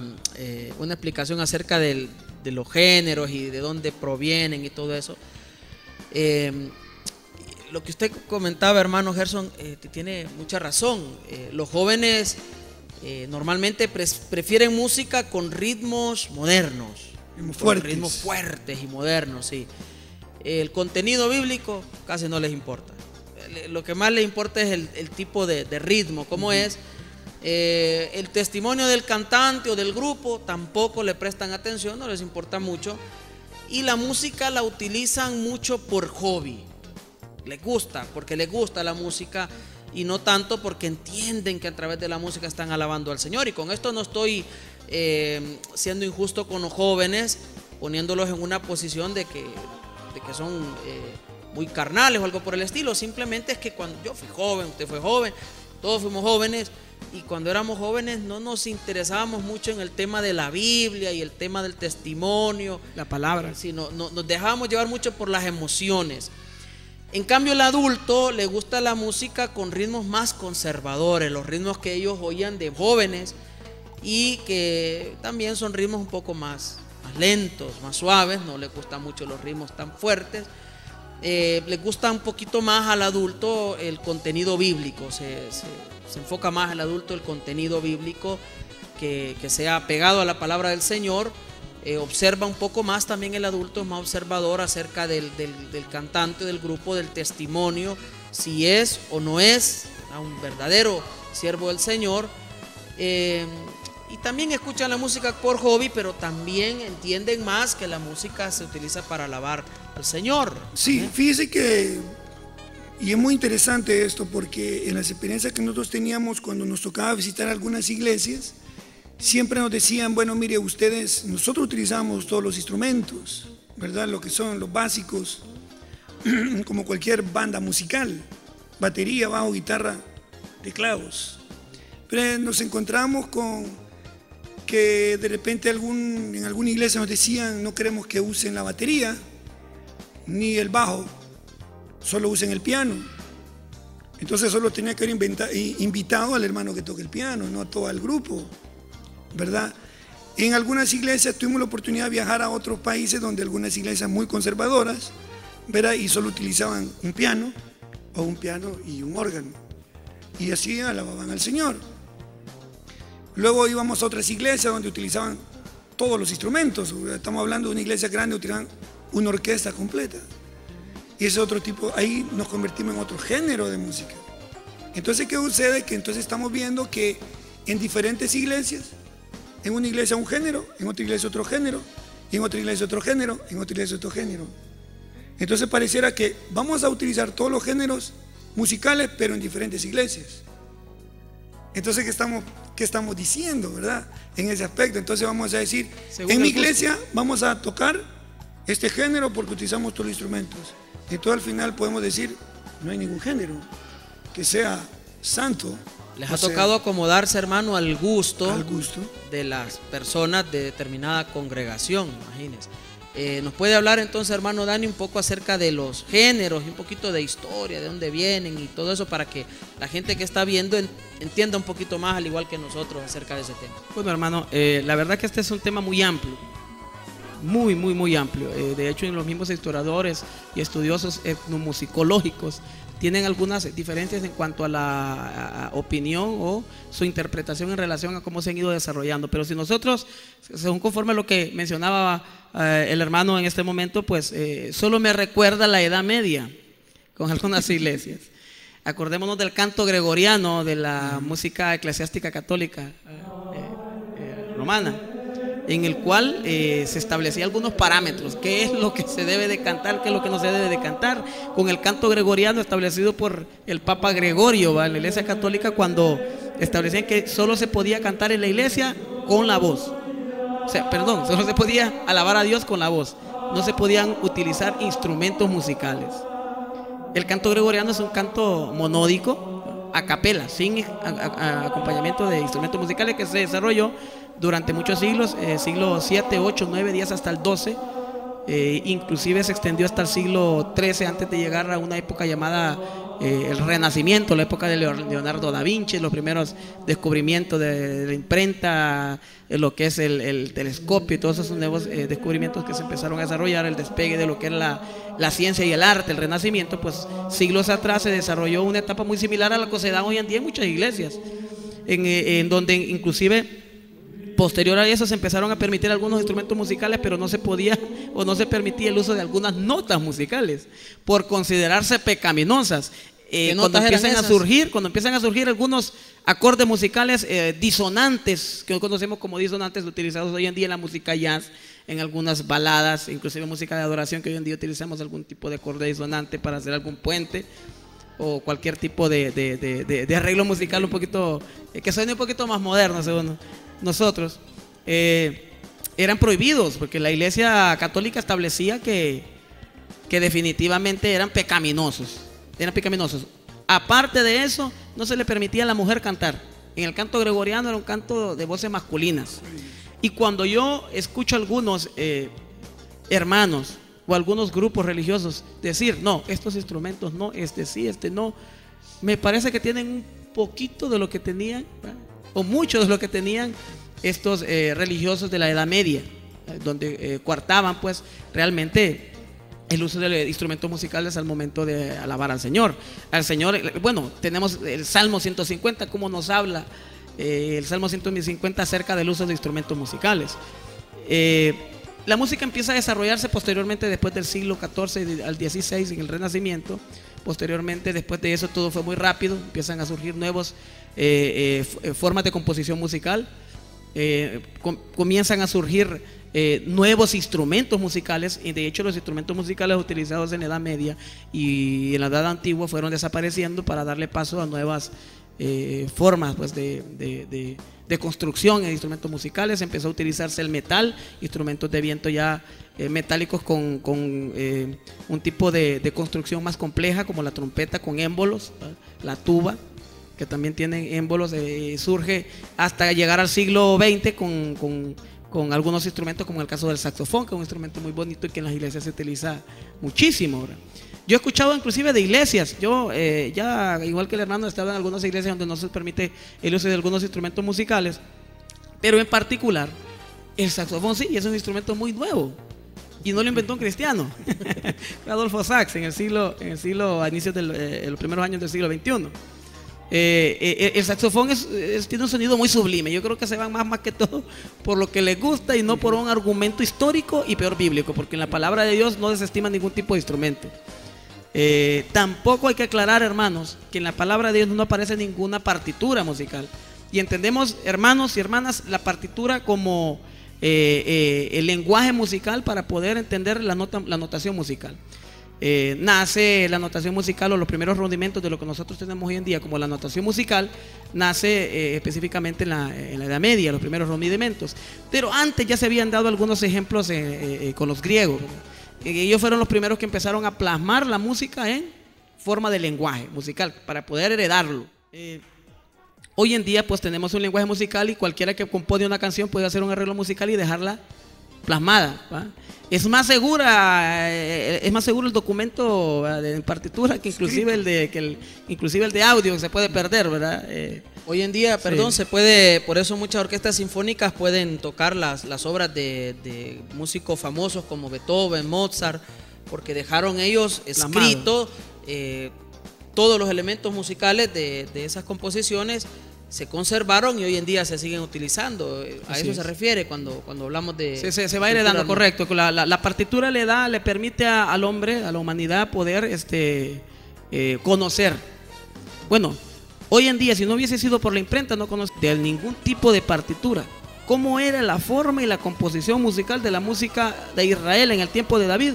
una explicación acerca de los géneros y de dónde provienen y todo eso, lo que usted comentaba, hermano Gerson, tiene mucha razón. Los jóvenes normalmente prefieren música con ritmos modernos, ritmos fuertes y modernos, sí. El contenido bíblico casi no les importa. Lo que más les importa es el tipo de ritmo, cómo es. El testimonio del cantante o del grupo tampoco le prestan atención, no les importa mucho. Y la música la utilizan mucho por hobby. Les gusta, porque les gusta la música y no tanto porque entienden que a través de la música están alabando al Señor. Y con esto no estoy siendo injusto con los jóvenes, poniéndolos en una posición de que son muy carnales o algo por el estilo. Simplemente es que cuando yo fui joven, usted fue joven, todos fuimos jóvenes, y cuando éramos jóvenes no nos interesábamos mucho en el tema de la Biblia y el tema del testimonio, la palabra, sino nos dejábamos llevar mucho por las emociones. En cambio, el adulto le gusta la música con ritmos más conservadores, los ritmos que ellos oían de jóvenes y que también son ritmos un poco más lentos, más suaves. No les gustan mucho los ritmos tan fuertes. Les gusta un poquito más al adulto el contenido bíblico, se enfoca más al adulto el contenido bíblico que sea pegado a la palabra del Señor. Observa un poco más también el adulto, es más observador acerca del cantante, del grupo, del testimonio, si es o no es un verdadero siervo del Señor. Y también escuchan la música por hobby, pero también entienden más que la música se utiliza para alabar al Señor. Sí, fíjese que, y es muy interesante esto, porque en las experiencias que nosotros teníamos cuando nos tocaba visitar algunas iglesias, siempre nos decían, bueno, mire ustedes, nosotros utilizamos todos los instrumentos, ¿verdad? Lo que son los básicos, como cualquier banda musical, batería, bajo, guitarra, teclados. Pero nos encontramos con que de repente en alguna iglesia nos decían, no queremos que usen la batería ni el bajo, solo usen el piano. Entonces solo tenía que haber invitado al hermano que toque el piano, no a todo el grupo, ¿verdad? En algunas iglesias tuvimos la oportunidad de viajar a otros países donde algunas iglesias muy conservadoras, ¿verdad? Y solo utilizaban un piano y un órgano, y así alababan al Señor. Luego íbamos a otras iglesias donde utilizaban todos los instrumentos. Estamos hablando de una iglesia grande, utilizaban una orquesta completa. y ese otro tipo, ahí nos convertimos en otro género de música. Entonces, ¿qué sucede? Que entonces estamos viendo que en diferentes iglesias, en una iglesia un género, en otra iglesia otro género, y en otra iglesia otro género, en otra iglesia otro género. Entonces pareciera que vamos a utilizar todos los géneros musicales, pero en diferentes iglesias. Entonces, ¿qué estamos diciendo, verdad? En ese aspecto. Entonces vamos a decir, en mi iglesia vamos a tocar este género porque utilizamos todos los instrumentos. Entonces al final podemos decir, no hay ningún género que sea santo. Les ha tocado acomodarse, hermano, al gusto de las personas de determinada congregación, imagínense. ¿Nos puede hablar entonces, hermano Dani, un poco acerca de los géneros y un poquito de historia, de dónde vienen y todo eso, para que la gente que está viendo entienda un poquito más, al igual que nosotros, acerca de ese tema? Bueno, hermano, la verdad que este es un tema muy amplio, muy amplio. De hecho, los mismos historiadores y estudiosos etnomusicológicos tienen algunas diferencias en cuanto a la opinión o su interpretación en relación a cómo se han ido desarrollando. Pero si nosotros, según conforme a lo que mencionaba el hermano en este momento, pues solo me recuerda la Edad Media con algunas iglesias. Acordémonos del canto gregoriano, de la música eclesiástica católica romana, en el cual se establecía algunos parámetros, qué es lo que se debe de cantar, qué es lo que no se debe de cantar, con el canto gregoriano establecido por el Papa Gregorio, en la Iglesia Católica, cuando establecían que solo se podía cantar en la iglesia con la voz. O sea, perdón, solo se podía alabar a Dios con la voz, no se podían utilizar instrumentos musicales. El canto gregoriano es un canto monódico, a capela, sin acompañamiento de instrumentos musicales, que se desarrolló durante muchos siglos, siglo 7, 8, 9, 10 hasta el 12, inclusive se extendió hasta el siglo 13 antes de llegar a una época llamada el Renacimiento, la época de Leonardo da Vinci, los primeros descubrimientos de la imprenta, lo que es el telescopio y todos esos nuevos descubrimientos que se empezaron a desarrollar, el despegue de lo que era la ciencia y el arte, el Renacimiento. Pues siglos atrás se desarrolló una etapa muy similar a la que se da hoy en día en muchas iglesias, en donde inclusive posterior a eso se empezaron a permitir algunos instrumentos musicales, pero no se podía o no se permitía el uso de algunas notas musicales por considerarse pecaminosas. Cuando empiezan a surgir algunos acordes musicales disonantes, que hoy conocemos como disonantes, utilizados hoy en día en la música jazz, en algunas baladas, inclusive música de adoración, que hoy en día utilizamos algún tipo de acorde disonante para hacer algún puente o cualquier tipo de arreglo musical un poquito que suene un poquito más moderno según nosotros, eran prohibidos porque la Iglesia Católica establecía que definitivamente eran pecaminosos. Aparte de eso, no se le permitía a la mujer cantar. En el canto gregoriano era un canto de voces masculinas. Y cuando yo escucho a algunos hermanos o algunos grupos religiosos decir, no, estos instrumentos no, este sí, este no, me parece que tienen un poquito de lo que tenían, ¿verdad? O mucho de lo que tenían estos religiosos de la Edad Media, donde coartaban pues realmente el uso de instrumentos musicales al momento de alabar al Señor. Bueno, tenemos el Salmo 150, cómo nos habla el Salmo 150 acerca del uso de instrumentos musicales. La música empieza a desarrollarse posteriormente, después del siglo XIV al XVI, en el Renacimiento. Posteriormente, después de eso, todo fue muy rápido. Empiezan a surgir nuevos formas de composición musical. Comienzan a surgir nuevos instrumentos musicales, y de hecho los instrumentos musicales utilizados en la Edad Media y en la Edad Antigua fueron desapareciendo para darle paso a nuevas formas pues, de construcción en instrumentos musicales. Empezó a utilizarse el metal, instrumentos de viento ya metálicos con un tipo de construcción más compleja, como la trompeta con émbolos, la tuba, que también tienen émbolos. Surge hasta llegar al siglo XX con algunos instrumentos, como el caso del saxofón, que es un instrumento muy bonito y que en las iglesias se utiliza muchísimo, ¿verdad? Yo he escuchado inclusive de iglesias, ya igual que el hermano, estaba en algunas iglesias donde no se permite el uso de algunos instrumentos musicales, pero en particular el saxofón sí, es un instrumento muy nuevo y no lo inventó un cristiano. Fue Adolfo Sax en el siglo a inicios de los primeros años del siglo XXI. El saxofón tiene un sonido muy sublime. Yo creo que se van más que todo por lo que les gusta y no por un argumento histórico y peor bíblico, porque en la palabra de Dios no desestima ningún tipo de instrumento. Tampoco hay que aclarar, hermanos, que en la palabra de Dios no aparece ninguna partitura musical. Y entendemos, hermanos y hermanas, la partitura como el lenguaje musical para poder entender la notación musical. Nace la notación musical, o los primeros rudimentos de lo que nosotros tenemos hoy en día como la notación musical, nace específicamente en la Edad Media, los primeros rudimentos. Pero antes ya se habían dado algunos ejemplos con los griegos. Ellos fueron los primeros que empezaron a plasmar la música en forma de lenguaje musical para poder heredarlo. Hoy en día pues tenemos un lenguaje musical y cualquiera que compone una canción puede hacer un arreglo musical y dejarla plasmada, ¿va? Es más seguro el documento en partitura que inclusive el de audio, que se puede perder, ¿verdad? Hoy en día, perdón, sí. se puede, por eso muchas orquestas sinfónicas pueden tocar las obras de músicos famosos como Beethoven, Mozart, porque dejaron ellos escrito todos los elementos musicales de esas composiciones, se conservaron y hoy en día se siguen utilizando. A eso se refiere cuando hablamos de... Se va heredando, correcto. La partitura le permite al hombre, a la humanidad, poder conocer. Bueno, hoy en día, si no hubiese sido por la imprenta, no conoce de ningún tipo de partitura. ¿Cómo era la forma y la composición musical de la música de Israel en el tiempo de David?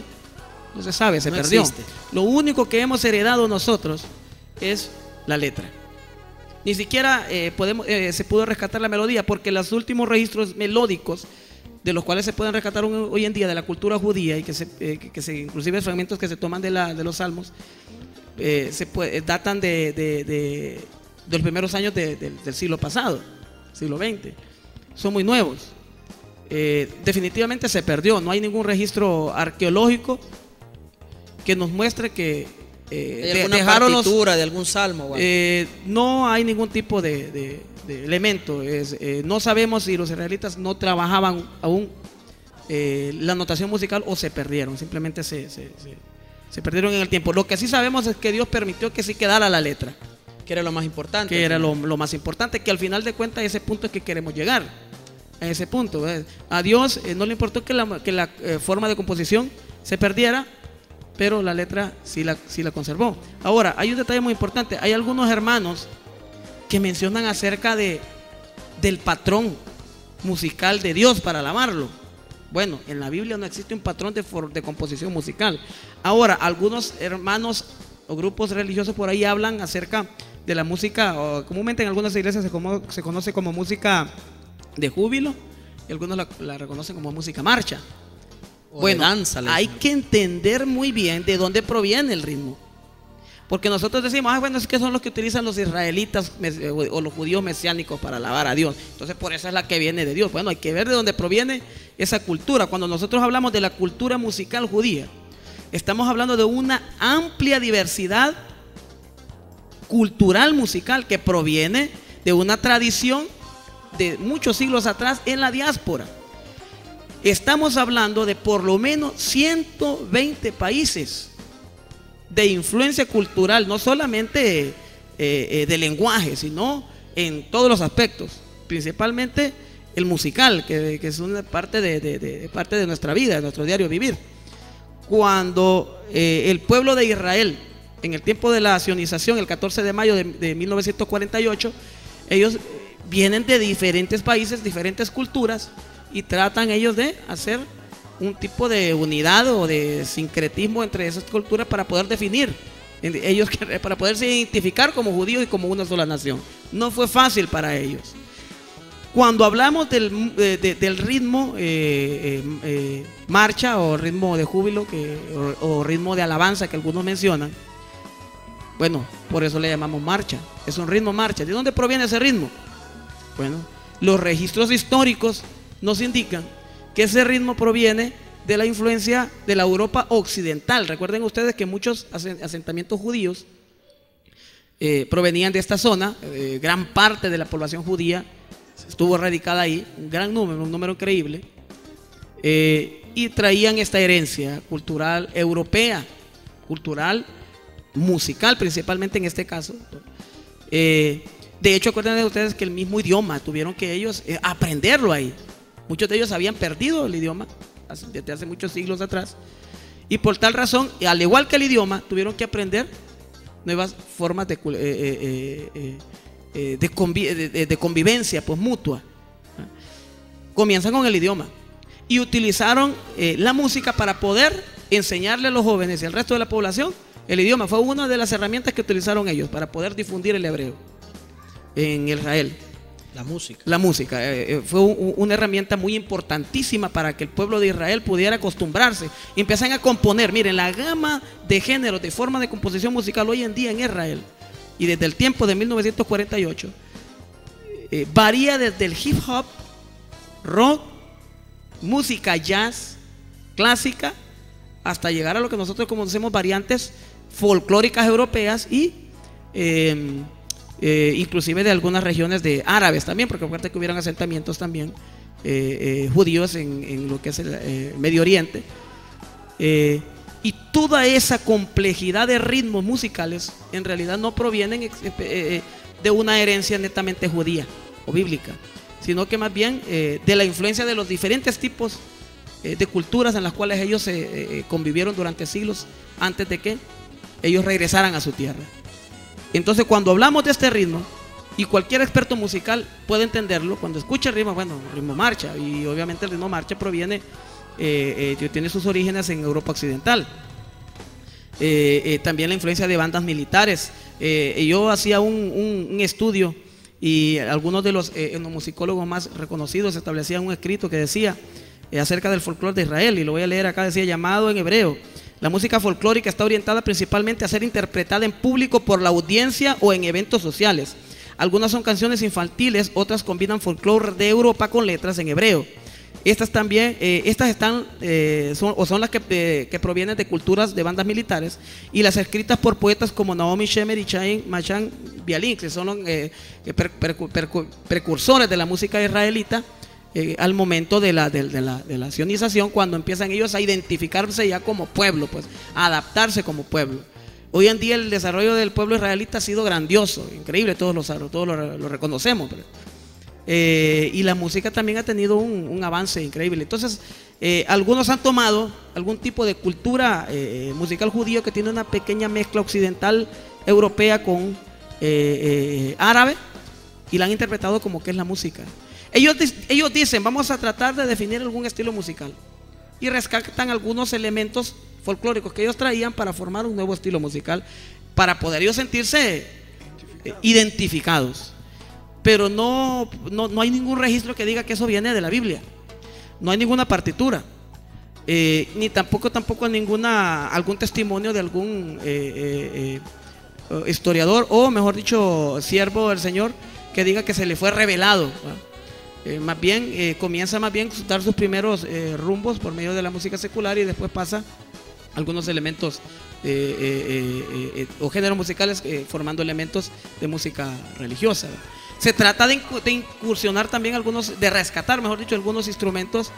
No se sabe, se perdió. Existe. Lo único que hemos heredado nosotros es la letra. Ni siquiera se pudo rescatar la melodía, porque los últimos registros melódicos de los cuales se pueden rescatar hoy en día de la cultura judía, y inclusive fragmentos que se toman de los salmos, datan de los primeros años del siglo pasado, siglo XX. Son muy nuevos. Definitivamente se perdió. No hay ningún registro arqueológico que nos muestre que ¿hay alguna partitura de algún salmo? No hay ningún tipo de elemento. No sabemos si los israelitas no trabajaban aún la notación musical o se perdieron. Simplemente se perdieron en el tiempo. Lo que sí sabemos es que Dios permitió que sí quedara la letra, que era lo más importante. Que era lo más importante, que al final de cuentas ese punto es que queremos llegar. A ese punto. A Dios no le importó que la forma de composición se perdiera, pero la letra sí la conservó. Ahora, hay un detalle muy importante. Hay algunos hermanos que mencionan acerca del patrón musical de Dios para alabarlo. Bueno, en la Biblia no existe un patrón de composición musical. Ahora, algunos hermanos o grupos religiosos por ahí hablan acerca de la música, o comúnmente en algunas iglesias se conoce como música de júbilo, y algunos la reconocen como música marcha. Bueno, hay que entender muy bien de dónde proviene el ritmo, porque nosotros decimos, bueno, es que son los que utilizan los israelitas o los judíos mesiánicos para alabar a Dios, entonces por eso es la que viene de Dios. Bueno, hay que ver de dónde proviene esa cultura. Cuando nosotros hablamos de la cultura musical judía, estamos hablando de una amplia diversidad cultural musical que proviene de una tradición de muchos siglos atrás en la diáspora. Estamos hablando de por lo menos 120 países de influencia cultural, no solamente de lenguaje, sino en todos los aspectos, principalmente el musical, que es una parte de nuestra vida, de nuestro diario vivir. Cuando el pueblo de Israel, en el tiempo de la sionización, el 14 de mayo de 1948, ellos vienen de diferentes países, diferentes culturas, y tratan ellos de hacer un tipo de unidad o de sincretismo entre esas culturas para poder definir, para poderse identificar como judíos y como una sola nación. No fue fácil para ellos. Cuando hablamos del ritmo marcha o ritmo de júbilo o ritmo de alabanza que algunos mencionan, bueno, por eso le llamamos marcha. Es un ritmo marcha. ¿De dónde proviene ese ritmo? Bueno, los registros históricos nos indican que ese ritmo proviene de la influencia de la Europa occidental. Recuerden ustedes que muchos asentamientos judíos provenían de esta zona. Gran parte de la población judía estuvo radicada ahí, un gran número, un número increíble, y traían esta herencia cultural europea, cultural, musical principalmente en este caso. De hecho, acuérdense ustedes que el mismo idioma tuvieron que ellos aprenderlo ahí. Muchos de ellos habían perdido el idioma desde hace muchos siglos atrás, Y por tal razón, al igual que el idioma, tuvieron que aprender nuevas formas de convivencia pues mutua. Comienzan con el idioma y utilizaron la música para poder enseñarle a los jóvenes y al resto de la población el idioma. Fue una de las herramientas que utilizaron ellos para poder difundir el hebreo en Israel. La música fue una herramienta muy importantísima para que el pueblo de Israel pudiera acostumbrarse y empiezan a componer. Miren, la gama de géneros, de forma de composición musical hoy en día en Israel y desde el tiempo de 1948 varía desde el hip hop, rock, música jazz, clásica, hasta llegar a lo que nosotros conocemos variantes folclóricas europeas y inclusive de algunas regiones de árabes también, porque aparte que hubieran asentamientos también judíos en lo que es el Medio Oriente, y toda esa complejidad de ritmos musicales en realidad no provienen de una herencia netamente judía o bíblica, sino que más bien de la influencia de los diferentes tipos de culturas en las cuales ellos convivieron durante siglos antes de que ellos regresaran a su tierra. Entonces, cuando hablamos de este ritmo, y cualquier experto musical puede entenderlo, cuando escucha el ritmo, bueno, el ritmo marcha, y obviamente el ritmo marcha proviene, tiene sus orígenes en Europa Occidental. También la influencia de bandas militares. Yo hacía un estudio y algunos de los etnomusicólogos más reconocidos establecían un escrito que decía acerca del folclore de Israel, y lo voy a leer acá. Decía: llamado en hebreo, la música folclórica está orientada principalmente a ser interpretada en público por la audiencia o en eventos sociales. Algunas son canciones infantiles, otras combinan folclore de Europa con letras en hebreo. Estas también, son las que provienen de culturas de bandas militares, y las escritas por poetas como Naomi Shemer y Chaim Machan Bialik, que son los precursores de la música israelita al momento de la sionización, cuando empiezan ellos a identificarse ya como pueblo, pues a adaptarse como pueblo. Hoy en día el desarrollo del pueblo israelita ha sido grandioso, increíble, todos lo reconocemos, pero y la música también ha tenido un avance increíble. Entonces algunos han tomado algún tipo de cultura musical judío que tiene una pequeña mezcla occidental europea con árabe, y la han interpretado como que es la música. Ellos dicen: vamos a tratar de definir algún estilo musical, y rescatan algunos elementos folclóricos que ellos traían para formar un nuevo estilo musical, para poder ellos sentirse identificados. Pero no hay ningún registro que diga que eso viene de la Biblia. No hay ninguna partitura, ni tampoco algún testimonio de algún historiador, o mejor dicho, siervo del Señor, que diga que se le fue revelado. Más bien comienza a dar sus primeros rumbos por medio de la música secular, y después pasa algunos elementos o géneros musicales formando elementos de música religiosa. Se trata de incursionar también de rescatar, mejor dicho, algunos instrumentos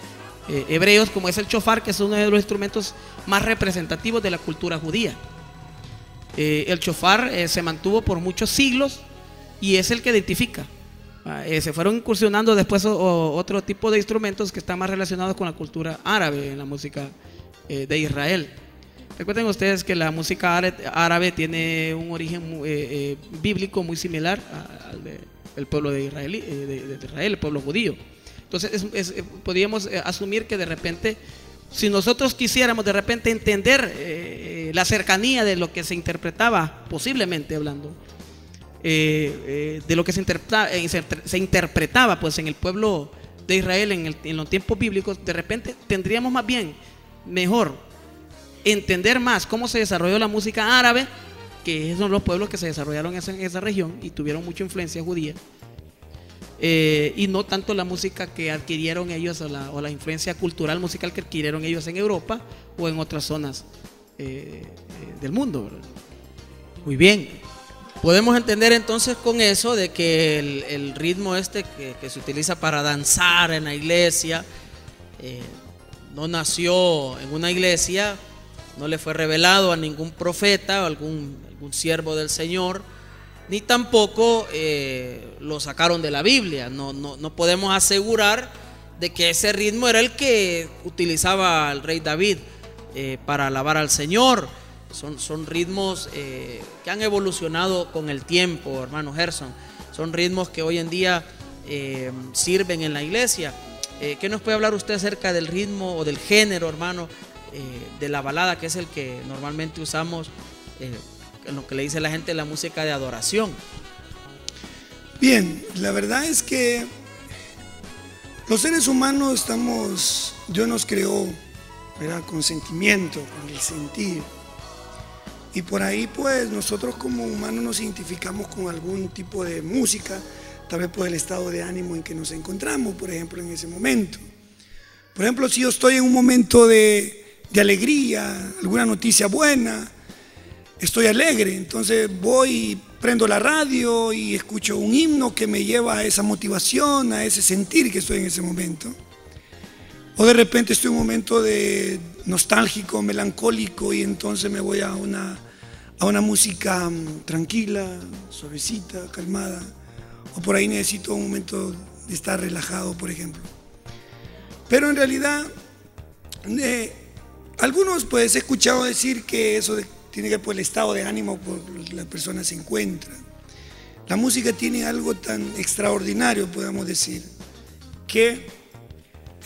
hebreos, como es el shofar, que es uno de los instrumentos más representativos de la cultura judía. El shofar se mantuvo por muchos siglos y es el que identifica. Se fueron incursionando después otro tipo de instrumentos que están más relacionados con la cultura árabe en la música de Israel. Recuerden ustedes que la música árabe tiene un origen bíblico muy similar al del pueblo de Israel, el pueblo judío. Entonces podríamos asumir que de repente, si nosotros quisiéramos de repente entender la cercanía de lo que se interpretaba, posiblemente hablando, de lo que se interpretaba pues en el pueblo de Israel en los tiempos bíblicos, de repente tendríamos más bien mejor entender más cómo se desarrolló la música árabe, que son los pueblos que se desarrollaron en esa región y tuvieron mucha influencia judía, y no tanto la música que adquirieron ellos o la influencia cultural musical que adquirieron ellos en Europa o en otras zonas del mundo, ¿verdad? Muy bien. Podemos entender entonces con eso de que el ritmo que se utiliza para danzar en la iglesia no nació en una iglesia, no le fue revelado a ningún profeta o algún siervo del Señor, ni tampoco lo sacaron de la Biblia. No podemos asegurar de que ese ritmo era el que utilizaba el rey David para alabar al Señor. Son ritmos que han evolucionado con el tiempo, hermano Gerson. Son ritmos que hoy en día sirven en la iglesia. ¿Qué nos puede hablar usted acerca del ritmo o del género, hermano, de la balada, que es el que normalmente usamos en lo que le dice la gente la música de adoración? Bien, la verdad es que los seres humanos Dios nos creó, ¿verdad?, con sentimiento, con el sentir. Y por ahí pues nosotros como humanos nos identificamos con algún tipo de música, tal vez por el estado de ánimo en que nos encontramos, por ejemplo, en ese momento. Por ejemplo, si yo estoy en un momento de alegría, alguna noticia buena, estoy alegre, entonces voy y prendo la radio y escucho un himno que me lleva a esa motivación, a ese sentir que estoy en ese momento. O de repente estoy en un momento de nostálgico, melancólico, y entonces me voy a una música tranquila, suavecita, calmada. O por ahí necesito un momento de estar relajado, por ejemplo. Pero en realidad, algunos pues he escuchado decir que eso tiene que ver por el estado de ánimo por el que la persona se encuentra. La música tiene algo tan extraordinario, podemos decir, que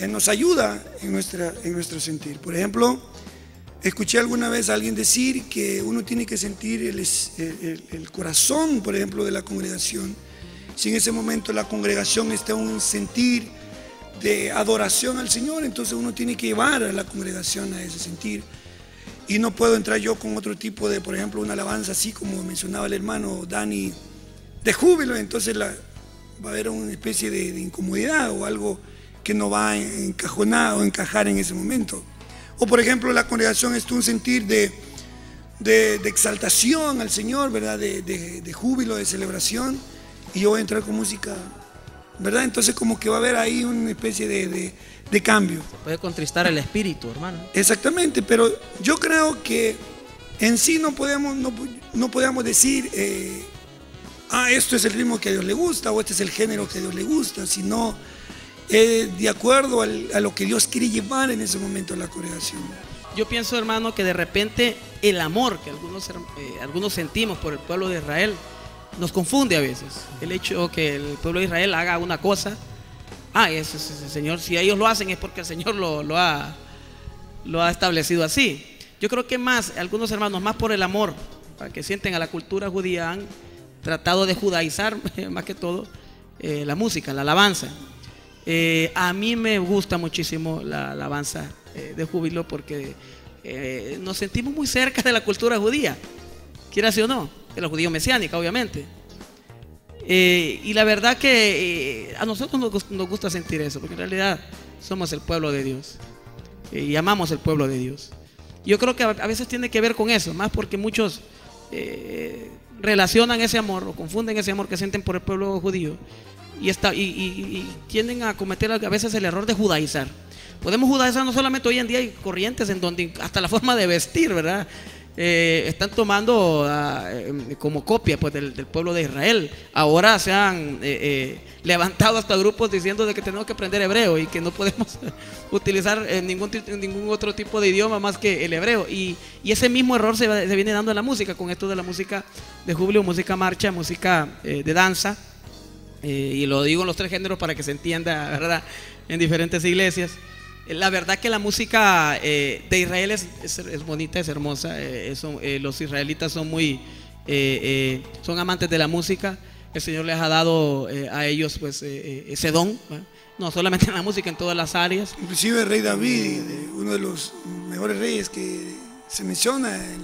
nos ayuda en nuestro sentir. Por ejemplo, escuché alguna vez a alguien decir que uno tiene que sentir el corazón, por ejemplo, de la congregación. Si en ese momento la congregación está en un sentir de adoración al Señor, entonces uno tiene que llevar a la congregación a ese sentir. Y no puedo entrar yo con otro tipo de, por ejemplo, una alabanza así como mencionaba el hermano Dani, de júbilo, entonces va a haber una especie de incomodidad o algo que no va a encajonar o encajar en ese momento. O por ejemplo, la congregación está un sentir de exaltación al Señor, ¿verdad? De júbilo, de celebración, y yo voy a entrar con música, ¿verdad? Entonces como que va a haber ahí una especie de cambio. Puede contristar el espíritu, hermano. Exactamente, pero yo creo que en sí no podemos decir esto es el ritmo que a Dios le gusta o este es el género que a Dios le gusta, sino de acuerdo a lo que Dios quiere llevar en ese momento a la congregación. Yo pienso, hermano, que de repente el amor que algunos sentimos por el pueblo de Israel nos confunde a veces. El hecho que el pueblo de Israel haga una cosa, ese Señor, si ellos lo hacen es porque el Señor lo ha establecido así. Yo creo que algunos hermanos, más por el amor que sienten a la cultura judía, han tratado de judaizar más que todo la música, la alabanza. A mí me gusta muchísimo la alabanza de júbilo porque nos sentimos muy cerca de la cultura judía, quiera sí o no, de la judía mesiánica, obviamente. Y la verdad que a nosotros nos gusta sentir eso, porque en realidad somos el pueblo de Dios y amamos el pueblo de Dios. Yo creo que a veces tiene que ver con eso, más porque muchos relacionan ese amor o confunden ese amor que sienten por el pueblo judío y tienden a cometer a veces el error de judaizar. Podemos judaizar, no solamente hoy en día hay corrientes en donde hasta la forma de vestir, ¿verdad? Están tomando como copia pues, del pueblo de Israel. Ahora se han levantado hasta grupos diciendo de que tenemos que aprender hebreo y que no podemos utilizar ningún otro tipo de idioma más que el hebreo. Y ese mismo error se viene dando en la música, con esto de la música de júbilo, música marcha, música de danza. Y lo digo en los tres géneros para que se entienda, ¿verdad? En diferentes iglesias. La verdad que la música de Israel es bonita, es hermosa. Los israelitas son son amantes de la música. El Señor les ha dado a ellos pues ese don, ¿verdad? No solamente en la música, en todas las áreas. Inclusive el rey David, uno de los mejores reyes que se menciona en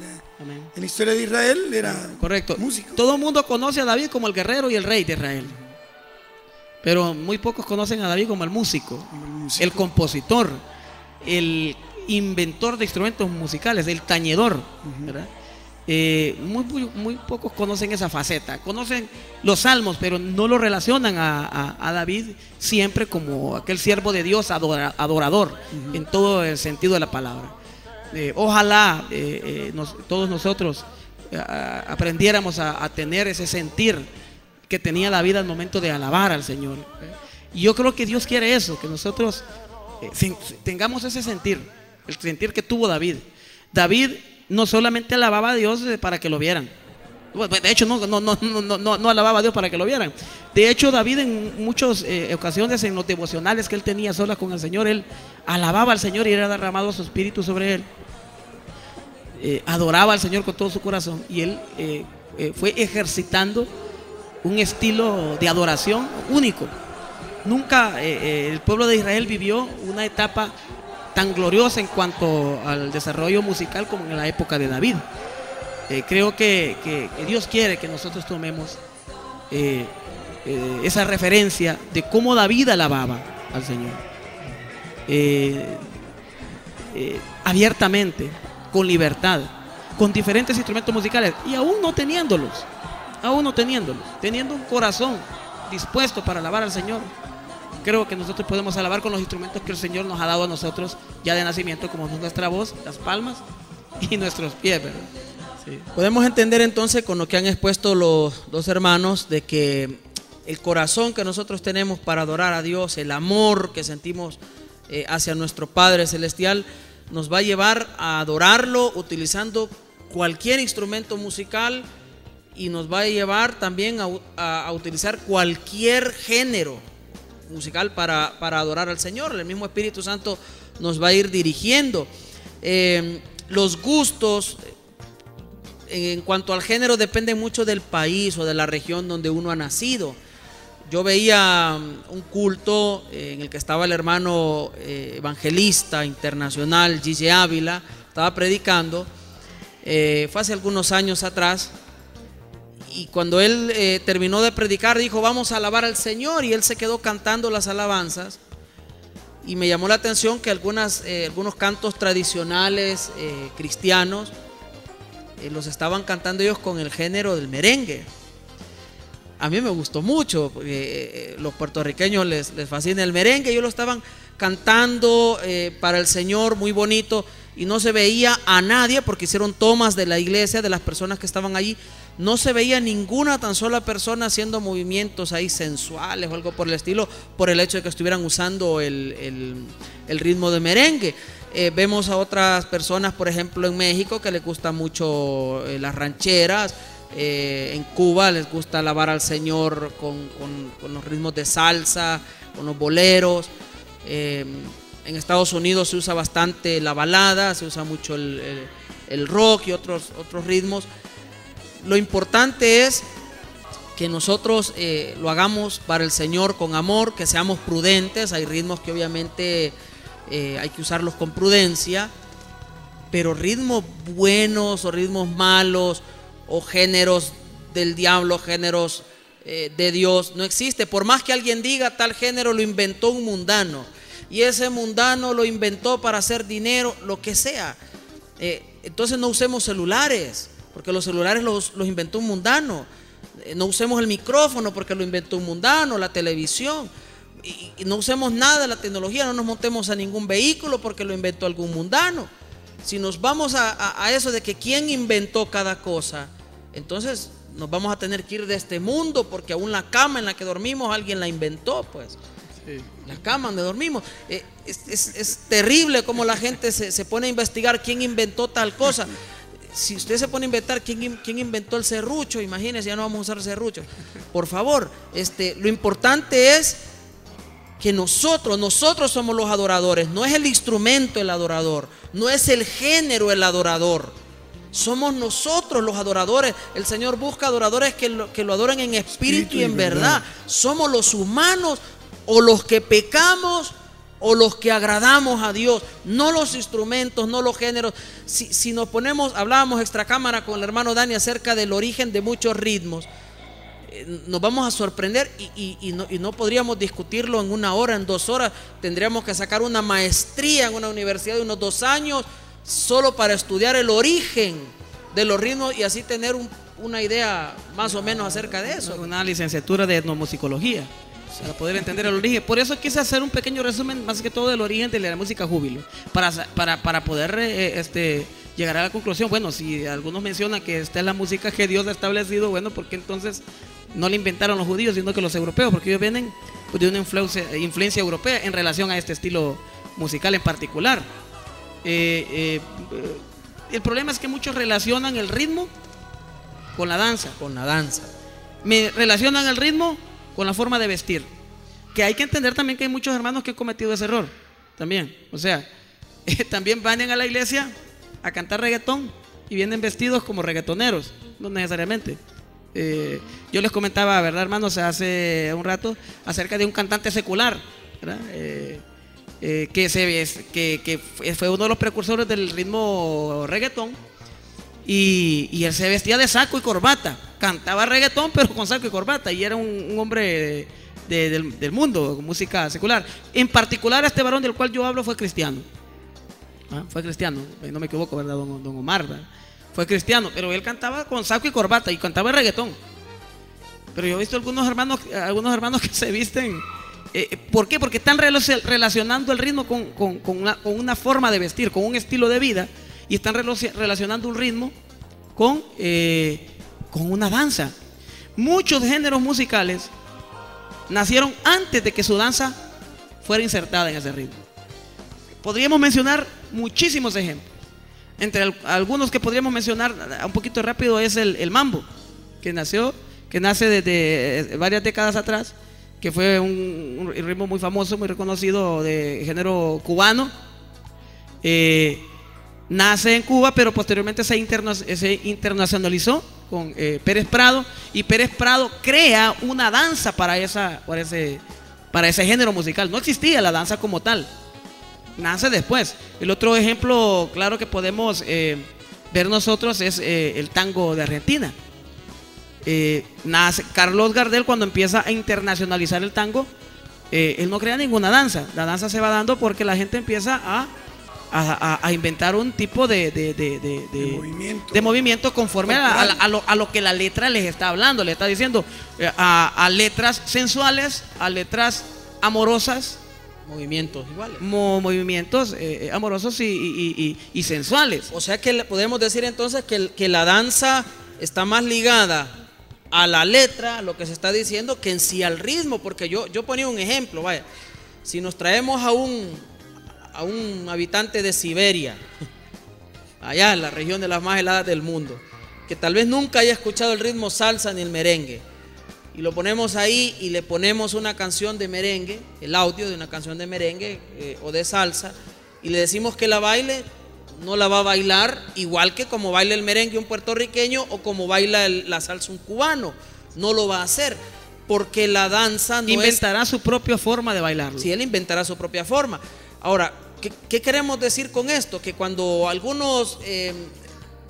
la historia de Israel, era correcto. Músico. Todo el mundo conoce a David como el guerrero y el rey de Israel, pero muy pocos conocen a David como el músico, el compositor, el inventor de instrumentos musicales, el tañedor, ¿verdad? Muy pocos conocen esa faceta. Conocen los salmos, pero no lo relacionan a David siempre como aquel siervo de Dios adorador, en todo el sentido de la palabra. Ojalá todos nosotros aprendiéramos a tener ese sentir que tenía David al momento de alabar al Señor. Y yo creo que Dios quiere eso, que nosotros tengamos ese sentir, el sentir que tuvo David. David no solamente alababa a Dios para que lo vieran. De hecho, no alababa a Dios para que lo vieran. De hecho, David en muchas ocasiones en los devocionales que él tenía solas con el Señor, él alababa al Señor y era derramado su espíritu sobre él. Adoraba al Señor con todo su corazón y él fue ejercitando un estilo de adoración único. Nunca el pueblo de Israel vivió una etapa tan gloriosa en cuanto al desarrollo musical como en la época de David. Creo que Dios quiere que nosotros tomemos esa referencia de cómo David alababa al Señor abiertamente, con libertad, con diferentes instrumentos musicales y aún no teniéndolos, teniendo un corazón dispuesto para alabar al Señor. Creo que nosotros podemos alabar con los instrumentos que el Señor nos ha dado a nosotros ya de nacimiento, como nuestra voz, las palmas y nuestros pies, ¿verdad? Sí. Podemos entender entonces con lo que han expuesto los dos hermanos de que el corazón que nosotros tenemos para adorar a Dios, el amor que sentimos hacia nuestro Padre Celestial, nos va a llevar a adorarlo utilizando cualquier instrumento musical y nos va a llevar también a utilizar cualquier género musical para adorar al Señor. El mismo Espíritu Santo nos va a ir dirigiendo. Los gustos en cuanto al género dependen mucho del país o de la región donde uno ha nacido. Yo veía un culto en el que estaba el hermano evangelista internacional Gigi Ávila, estaba predicando, fue hace algunos años atrás, y cuando él terminó de predicar dijo: vamos a alabar al Señor, y él se quedó cantando las alabanzas, y me llamó la atención que algunos cantos tradicionales cristianos los estaban cantando ellos con el género del merengue. A mí me gustó mucho, porque los puertorriqueños les fascina el merengue. Ellos lo estaban cantando para el Señor, muy bonito, y no se veía a nadie, porque hicieron tomas de la iglesia, de las personas que estaban allí. No se veía ninguna tan sola persona haciendo movimientos ahí sensuales o algo por el estilo, por el hecho de que estuvieran usando el ritmo de merengue. Vemos a otras personas, por ejemplo en México, que les gusta mucho las rancheras. En Cuba les gusta alabar al Señor con los ritmos de salsa, con los boleros. En Estados Unidos se usa bastante la balada, se usa mucho el rock y otros ritmos. Lo importante es que nosotros lo hagamos para el Señor con amor, que seamos prudentes. Hay ritmos que obviamente hay que usarlos con prudencia, pero ritmos buenos o ritmos malos, o géneros del diablo, géneros de Dios, no existe. Por más que alguien diga tal género lo inventó un mundano, y ese mundano lo inventó para hacer dinero, lo que sea, entonces no usemos celulares, porque los celulares los inventó un mundano. No usemos el micrófono, porque lo inventó un mundano, la televisión. Y no usemos nada de la tecnología, no nos montemos a ningún vehículo, porque lo inventó algún mundano. Si nos vamos a eso de que quién inventó cada cosa, entonces nos vamos a tener que ir de este mundo, porque aún la cama en la que dormimos alguien la inventó, pues. Sí. La cama donde dormimos. Es terrible cómo la gente se pone a investigar quién inventó tal cosa. Si usted se pone a inventar quién inventó el serrucho, imagínese, ya no vamos a usar el serrucho. Por favor, lo importante es que nosotros somos los adoradores. No es el instrumento el adorador, no es el género el adorador. Somos nosotros los adoradores. El Señor busca adoradores que lo adoren en espíritu y en verdad. Somos los humanos, o los que pecamos, o los que agradamos a Dios, no los instrumentos, no los géneros. Si nos ponemos, hablábamos extracámara con el hermano Dani acerca del origen de muchos ritmos, nos vamos a sorprender y no podríamos discutirlo en 1 hora, en 2 horas. Tendríamos que sacar una maestría en una universidad de unos 2 años solo para estudiar el origen de los ritmos y así tener una idea más o menos acerca de eso. Una licenciatura de etnomusicología, para poder entender el origen. Por eso quise hacer un pequeño resumen más que todo del origen de la música júbilo, para poder llegar a la conclusión. Bueno, si algunos mencionan que esta es la música que Dios ha establecido, bueno, porque entonces no la inventaron los judíos, sino que los europeos, porque ellos vienen de una influencia europea en relación a este estilo musical en particular. el problema es que muchos relacionan el ritmo con la danza. Con la danza. Me relacionan el ritmo con la forma de vestir. Que hay que entender también que hay muchos hermanos que han cometido ese error. También, o sea, también van a la iglesia a cantar reggaetón y vienen vestidos como reggaetoneros, no necesariamente. Yo les comentaba, ¿verdad, hermanos? Hace un rato acerca de un cantante secular, ¿verdad? Que fue uno de los precursores del ritmo reggaetón, y él se vestía de saco y corbata, cantaba reggaetón pero con saco y corbata, y era un hombre del mundo, con música secular. En particular, este varón del cual yo hablo fue cristiano. Fue cristiano, no me equivoco, ¿verdad? Don Omar, ¿verdad? Fue cristiano, pero él cantaba con saco y corbata y cantaba reggaetón. Pero yo he visto algunos hermanos que se visten. ¿Por qué? Porque están relacionando el ritmo con una forma de vestir, con un estilo de vida, y están relacionando un ritmo con una danza. Muchos géneros musicales nacieron antes de que su danza fuera insertada en ese ritmo. Podríamos mencionar muchísimos ejemplos. Entre algunos que podríamos mencionar un poquito rápido es el mambo, que nace desde varias décadas atrás, que fue un ritmo muy famoso, muy reconocido de género cubano. Nace en Cuba, pero posteriormente se internacionalizó con Pérez Prado, y Pérez Prado crea una danza para ese género musical. No existía la danza como tal, nace después. El otro ejemplo claro que podemos ver nosotros es el tango de Argentina. Nace Carlos Gardel cuando empieza a internacionalizar el tango. Él no crea ninguna danza, la danza se va dando porque la gente empieza a inventar un tipo de movimiento conforme a lo que la letra les está hablando. Le está diciendo a letras sensuales, a letras amorosas, movimientos iguales, movimientos amorosos y sensuales. O sea que podemos decir entonces que la danza está más ligada a la letra, a lo que se está diciendo, que en sí al ritmo. Porque yo ponía un ejemplo, vaya, si nos traemos a un habitante de Siberia, allá en la región de las más heladas del mundo, que tal vez nunca haya escuchado el ritmo salsa ni el merengue, y lo ponemos ahí y le ponemos una canción de merengue, el audio de una canción de merengue o de salsa, y le decimos que la baile, no la va a bailar igual que como baila el merengue un puertorriqueño o como baila la salsa un cubano. No lo va a hacer, porque la danza no inventará su propia forma de bailarlo. Sí, él inventará su propia forma. Ahora, ¿qué queremos decir con esto? Que cuando algunos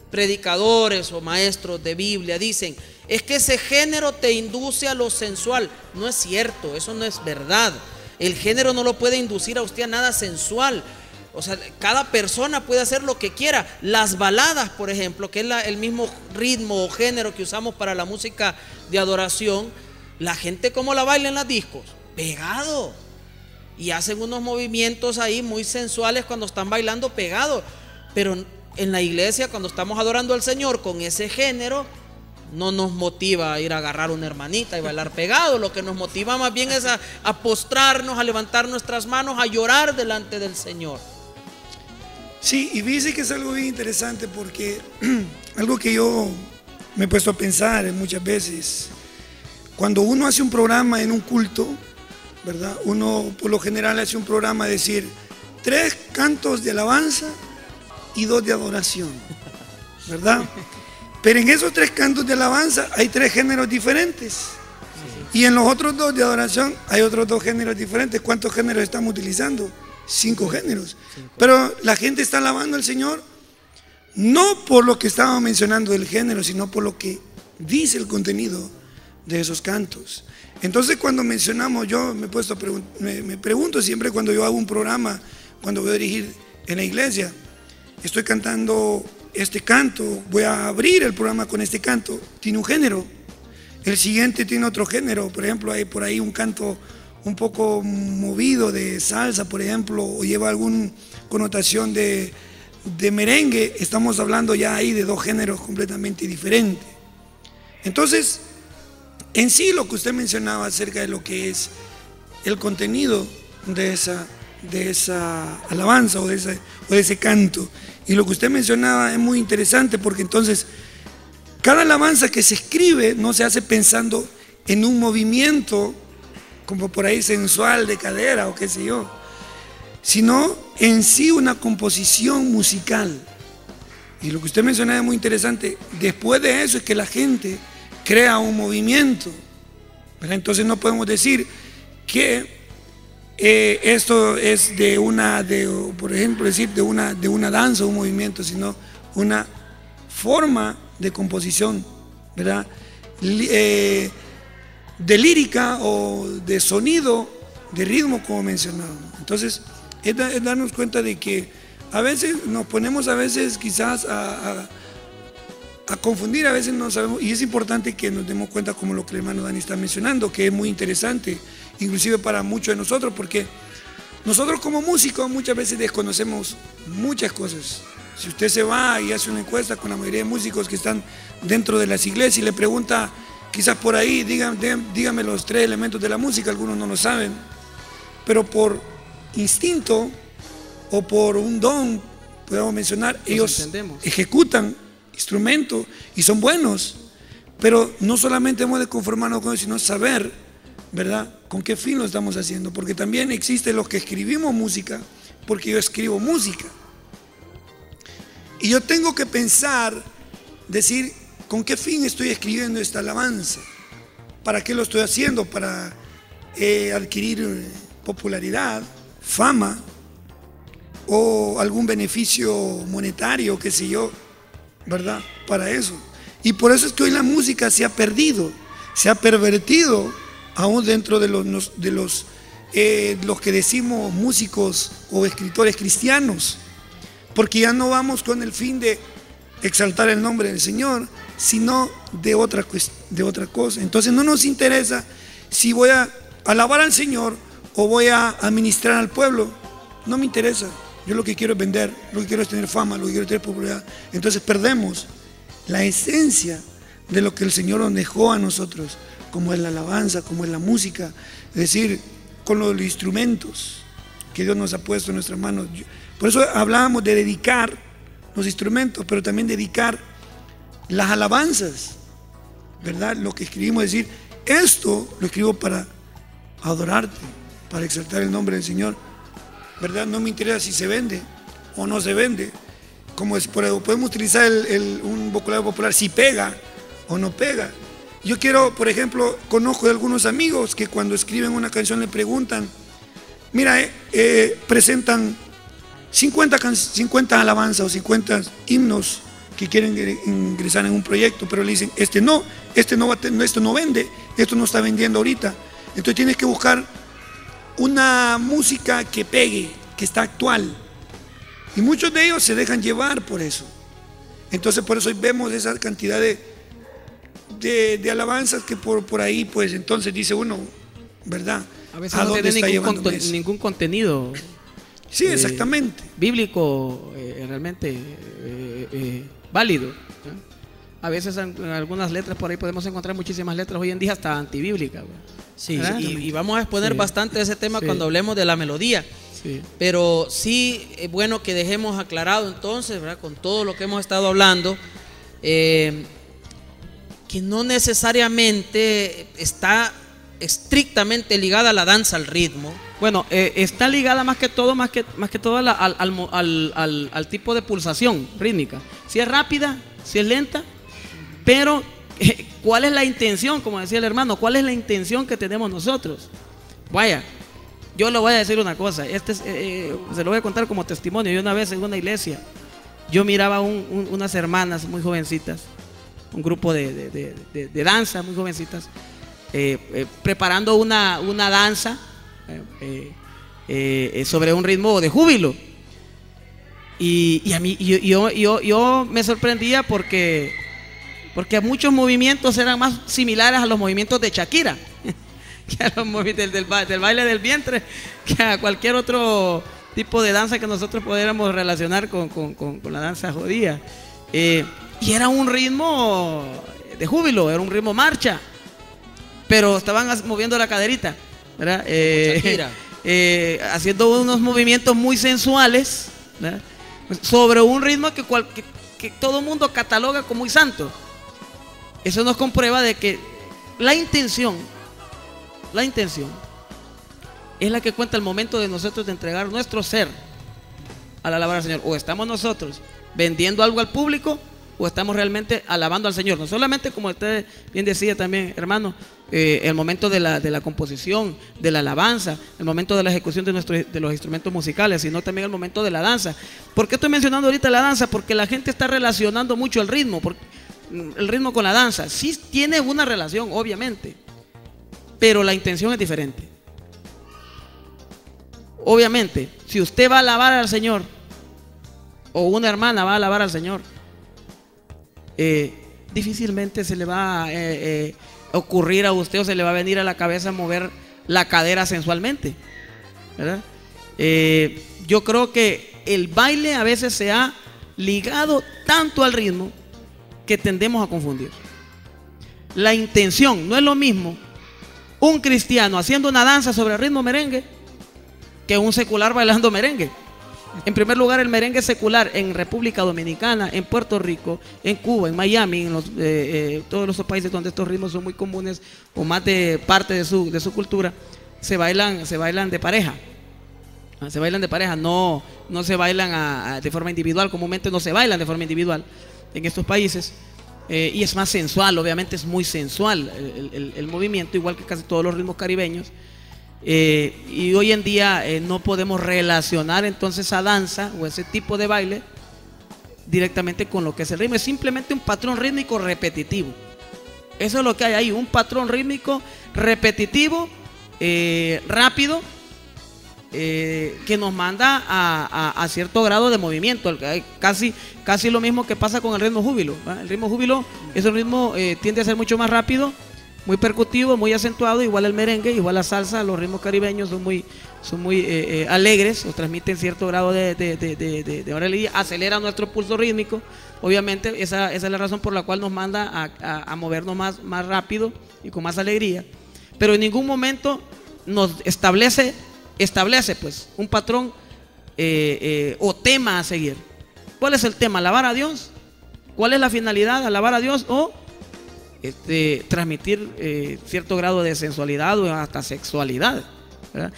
predicadores o maestros de Biblia dicen, es que ese género te induce a lo sensual, no es cierto, eso no es verdad. El género no lo puede inducir a usted a nada sensual. O sea, cada persona puede hacer lo que quiera. Las baladas, por ejemplo, que es el mismo ritmo o género que usamos para la música de adoración, la gente ¿cómo la baila en las discos? Pegado. Y hacen unos movimientos ahí muy sensuales cuando están bailando pegados. Pero en la iglesia, cuando estamos adorando al Señor con ese género, no nos motiva a ir a agarrar una hermanita y bailar pegado. Lo que nos motiva más bien es a postrarnos, a levantar nuestras manos, a llorar delante del Señor. Sí, y dice que es algo bien interesante, porque algo que yo me he puesto a pensar muchas veces, cuando uno hace un programa en un culto, ¿verdad? Uno por lo general hace un programa, decir 3 cantos de alabanza y 2 de adoración, ¿verdad? Pero en esos 3 cantos de alabanza hay 3 géneros diferentes, y en los otros 2 de adoración hay otros 2 géneros diferentes. ¿Cuántos géneros estamos utilizando? 5 géneros. Pero la gente está alabando al Señor no por lo que estábamos mencionando del género, sino por lo que dice el contenido de esos cantos. Entonces, cuando mencionamos, yo me pregunto siempre cuando yo hago un programa, cuando voy a dirigir en la iglesia, estoy cantando este canto, voy a abrir el programa con este canto, tiene un género, el siguiente tiene otro género. Por ejemplo, hay por ahí un canto un poco movido de salsa, por ejemplo, o lleva alguna connotación de merengue. Estamos hablando ya ahí de 2 géneros completamente diferentes. Entonces, en sí lo que usted mencionaba acerca de lo que es el contenido de esa alabanza o de ese canto, Y lo que usted mencionaba es muy interesante, porque entonces cada alabanza que se escribe no se hace pensando en un movimiento como por ahí sensual de cadera o qué sé yo, sino en sí una composición musical. Y lo que usted mencionaba es muy interesante. Después de eso es que la gente crea un movimiento, ¿verdad? Entonces no podemos decir que esto es por ejemplo, decir de una danza o un movimiento, sino una forma de composición, ¿verdad? De lírica o de sonido, de ritmo, como mencionábamos. Entonces es darnos cuenta de que a veces nos ponemos quizás a confundir, a veces no sabemos, y es importante que nos demos cuenta, como lo que el hermano Dani está mencionando, que es muy interesante, inclusive para muchos de nosotros, porque nosotros como músicos muchas veces desconocemos muchas cosas. Si usted se va y hace una encuesta con la mayoría de músicos que están dentro de las iglesias y le pregunta, quizás por ahí, dígame los 3 elementos de la música, algunos no lo saben, pero por instinto o por un don, podemos mencionar, ellos ejecutan instrumentos y son buenos, pero no solamente hemos de conformarnos con eso, sino saber, ¿verdad?, con qué fin lo estamos haciendo, porque también existen los que escribimos música, porque yo escribo música. Y yo tengo que pensar, decir, ¿con qué fin estoy escribiendo esta alabanza? ¿Para qué lo estoy haciendo? ¿Para adquirir popularidad, fama o algún beneficio monetario, qué sé yo, ¿verdad? Para eso. Y por eso es que hoy la música se ha perdido, se ha pervertido, aún dentro de los que decimos músicos o escritores cristianos, porque ya no vamos con el fin de exaltar el nombre del Señor, sino de otra cosa. Entonces no nos interesa si voy a alabar al Señor o voy a administrar al pueblo, no me interesa. Yo lo que quiero es vender, lo que quiero es tener fama, lo que quiero es tener popularidad. Entonces perdemos la esencia de lo que el Señor nos dejó a nosotros, como es la alabanza, como es la música, es decir, con los instrumentos que Dios nos ha puesto en nuestras manos. Por eso hablábamos de dedicar los instrumentos, pero también dedicar las alabanzas, ¿verdad? Lo que escribimos, es decir, esto lo escribo para adorarte, para exaltar el nombre del Señor, ¿verdad? No me interesa si se vende o no se vende, como podemos utilizar un vocabulario popular, si pega o no pega. Yo quiero, por ejemplo, conozco de algunos amigos que cuando escriben una canción le preguntan, mira, presentan 50 alabanzas o 50 himnos que quieren ingresar en un proyecto, pero le dicen, esto no vende, esto no está vendiendo ahorita. Entonces tienes que buscar una música que pegue, que está actual. Y muchos de ellos se dejan llevar por eso. Entonces por eso hoy vemos esa cantidad de alabanzas que por ahí, pues entonces dice uno, ¿verdad? A veces no tiene ningún contenido. Sí, exactamente. Bíblico, realmente válido, ¿no? A veces en algunas letras por ahí podemos encontrar muchísimas letras hoy en día hasta antibíblicas. Sí, y vamos a exponer bastante ese tema cuando hablemos de la melodía. Sí. Pero sí es bueno que dejemos aclarado entonces, ¿verdad?, con todo lo que hemos estado hablando, que no necesariamente está estrictamente ligada a la danza al ritmo. Bueno, está ligada más que todo al tipo de pulsación rítmica. Si es rápida, si es lenta, pero ¿cuál es la intención? Como decía el hermano, ¿cuál es la intención que tenemos nosotros? Vaya, yo le voy a decir una cosa, se lo voy a contar como testimonio. Yo una vez en una iglesia, yo miraba unas hermanas muy jovencitas, un grupo de danza muy jovencitas, preparando una danza sobre un ritmo de júbilo. Y a mí yo me sorprendía porque muchos movimientos eran más similares a los movimientos de Shakira que a los movimientos del baile del vientre, que a cualquier otro tipo de danza que nosotros pudiéramos relacionar con la danza judía. Y era un ritmo de júbilo, era un ritmo marcha, pero estaban moviendo la caderita, ¿verdad? Haciendo unos movimientos muy sensuales, ¿verdad? sobre un ritmo que todo el mundo cataloga como muy santo. Eso nos comprueba de que la intención es la que cuenta el momento de nosotros de entregar nuestro ser al alabar al Señor. O estamos nosotros vendiendo algo al público, o estamos realmente alabando al Señor. No solamente, como usted bien decía también, hermano, el momento de la composición, de la alabanza, el momento de la ejecución de los instrumentos musicales, sino también el momento de la danza. ¿Por qué estoy mencionando ahorita la danza? Porque la gente está relacionando mucho el ritmo con la danza. Sí tiene una relación, obviamente, pero la intención es diferente. Obviamente, si usted va a alabar al Señor, o una hermana va a alabar al Señor, difícilmente se le va a ocurrir a usted, o se le va a venir a la cabeza mover la cadera sensualmente, ¿verdad? Yo creo que el baile a veces se ha ligado tanto al ritmo que tendemos a confundir. La intención no es lo mismo un cristiano haciendo una danza sobre el ritmo merengue que un secular bailando merengue. En primer lugar, el merengue secular en República Dominicana, en Puerto Rico, en Cuba, en Miami, en todos los países donde estos ritmos son muy comunes, o más de parte de su cultura, se bailan de pareja. Se bailan de pareja, no se bailan de forma individual. Comúnmente no se bailan de forma individual en estos países. Y es más sensual, obviamente es muy sensual el movimiento, igual que casi todos los ritmos caribeños. Y hoy en día no podemos relacionar entonces esa danza o ese tipo de baile directamente con lo que es el ritmo. Es simplemente un patrón rítmico repetitivo. Eso es lo que hay ahí, un patrón rítmico repetitivo, rápido, que nos manda a cierto grado de movimiento. Casi lo mismo que pasa con el ritmo júbilo, ¿verdad? El ritmo júbilo, ese ritmo tiende a ser mucho más rápido, muy percutivo, muy acentuado. Igual el merengue, igual la salsa, los ritmos caribeños son muy alegres, o transmiten cierto grado de alegría, aceleran nuestro pulso rítmico. Obviamente esa es la razón por la cual nos manda a movernos más rápido y con más alegría. Pero en ningún momento nos establece pues un patrón o tema a seguir. ¿Cuál es el tema? ¿Alabar a Dios? ¿Cuál es la finalidad? ¿Alabar a Dios o transmitir cierto grado de sensualidad o hasta sexualidad, ¿verdad?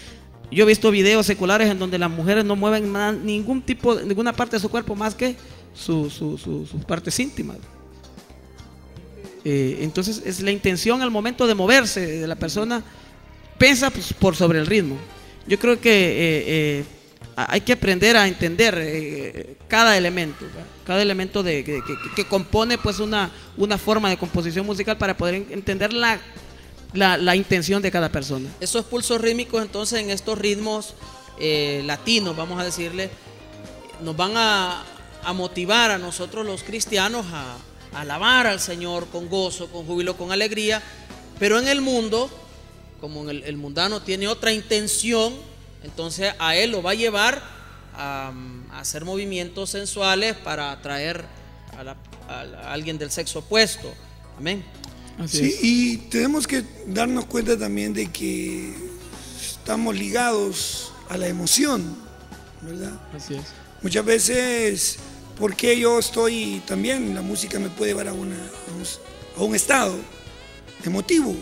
Yo he visto videos seculares en donde las mujeres no mueven ninguna parte de su cuerpo más que sus partes íntimas. Entonces es la intención al momento de moverse de la persona, piensa pues, por sobre el ritmo. Yo creo que hay que aprender a entender cada elemento, ¿verdad? Cada elemento que compone pues una forma de composición musical, para poder entender la intención de cada persona. Esos pulsos rítmicos entonces en estos ritmos latinos, vamos a decirle, nos van a motivar a nosotros los cristianos a alabar al Señor con gozo, con júbilo, con alegría. Pero en el mundo, como el mundano tiene otra intención, entonces a él lo va a llevar a hacer movimientos sensuales para atraer a alguien del sexo opuesto. Amén. Sí, y tenemos que darnos cuenta también de que estamos ligados a la emoción, ¿verdad? Así es. Muchas veces, porque yo estoy también, la música me puede llevar a un estado emotivo.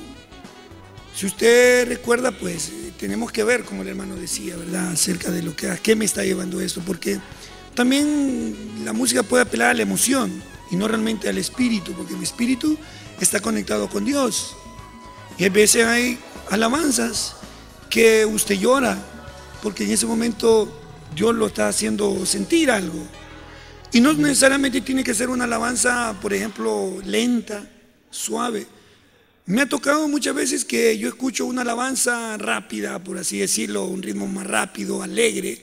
Si usted recuerda, pues tenemos que ver, como el hermano decía, ¿verdad?, acerca de a qué me está llevando esto, porque también la música puede apelar a la emoción y no realmente al espíritu, porque el espíritu está conectado con Dios. Y a veces hay alabanzas que usted llora porque en ese momento Dios lo está haciendo sentir algo. Y no necesariamente tiene que ser una alabanza, por ejemplo, lenta, suave. Me ha tocado muchas veces que yo escucho una alabanza rápida, por así decirlo, un ritmo más rápido, alegre,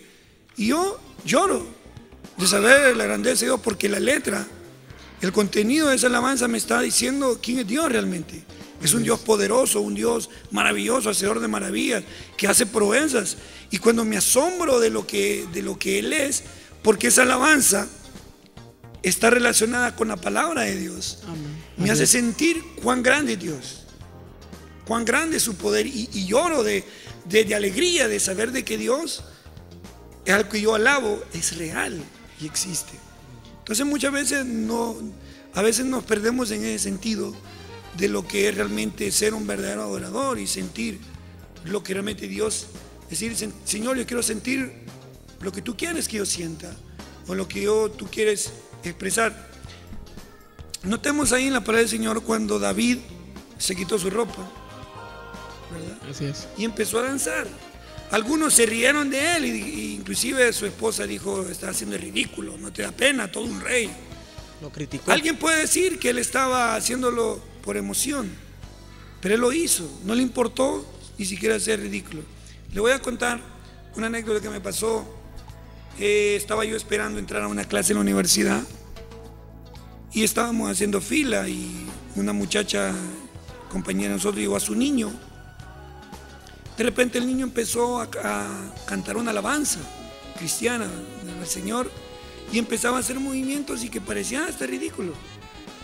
y yo lloro de saber la grandeza de Dios, porque la letra, el contenido de esa alabanza me está diciendo quién es Dios realmente. Es un Dios poderoso, un Dios maravilloso, hacedor de maravillas, que hace proezas. Y cuando me asombro de lo que Él es, porque esa alabanza está relacionada con la palabra de Dios. Amén. Me hace sentir cuán grande es Dios, cuán grande es su poder, y lloro de alegría de saber de que Dios, al que yo alabo, es real. y existe. Entonces muchas veces a veces nos perdemos en ese sentido de lo que es realmente ser un verdadero adorador y sentir lo que realmente Dios, decir, Señor, yo quiero sentir lo que tú quieres que yo sienta o lo que tú quieres expresar. Notemos ahí en la palabra del Señor cuando David se quitó su ropa, ¿verdad? Así es. Y empezó a danzar. Algunos se rieron de él, y inclusive su esposa dijo, está haciendo el ridículo, no te da pena, todo un rey. Lo criticó. Alguien puede decir que él estaba haciéndolo por emoción, pero él lo hizo, no le importó ni siquiera hacer ridículo. Le voy a contar una anécdota que me pasó. Estaba yo esperando entrar a una clase en la universidad y estábamos haciendo fila y una muchacha, compañera de nosotros, llevó a su niño. De repente el niño empezó a cantar una alabanza cristiana al Señor y empezaba a hacer movimientos y que parecía hasta ridículo.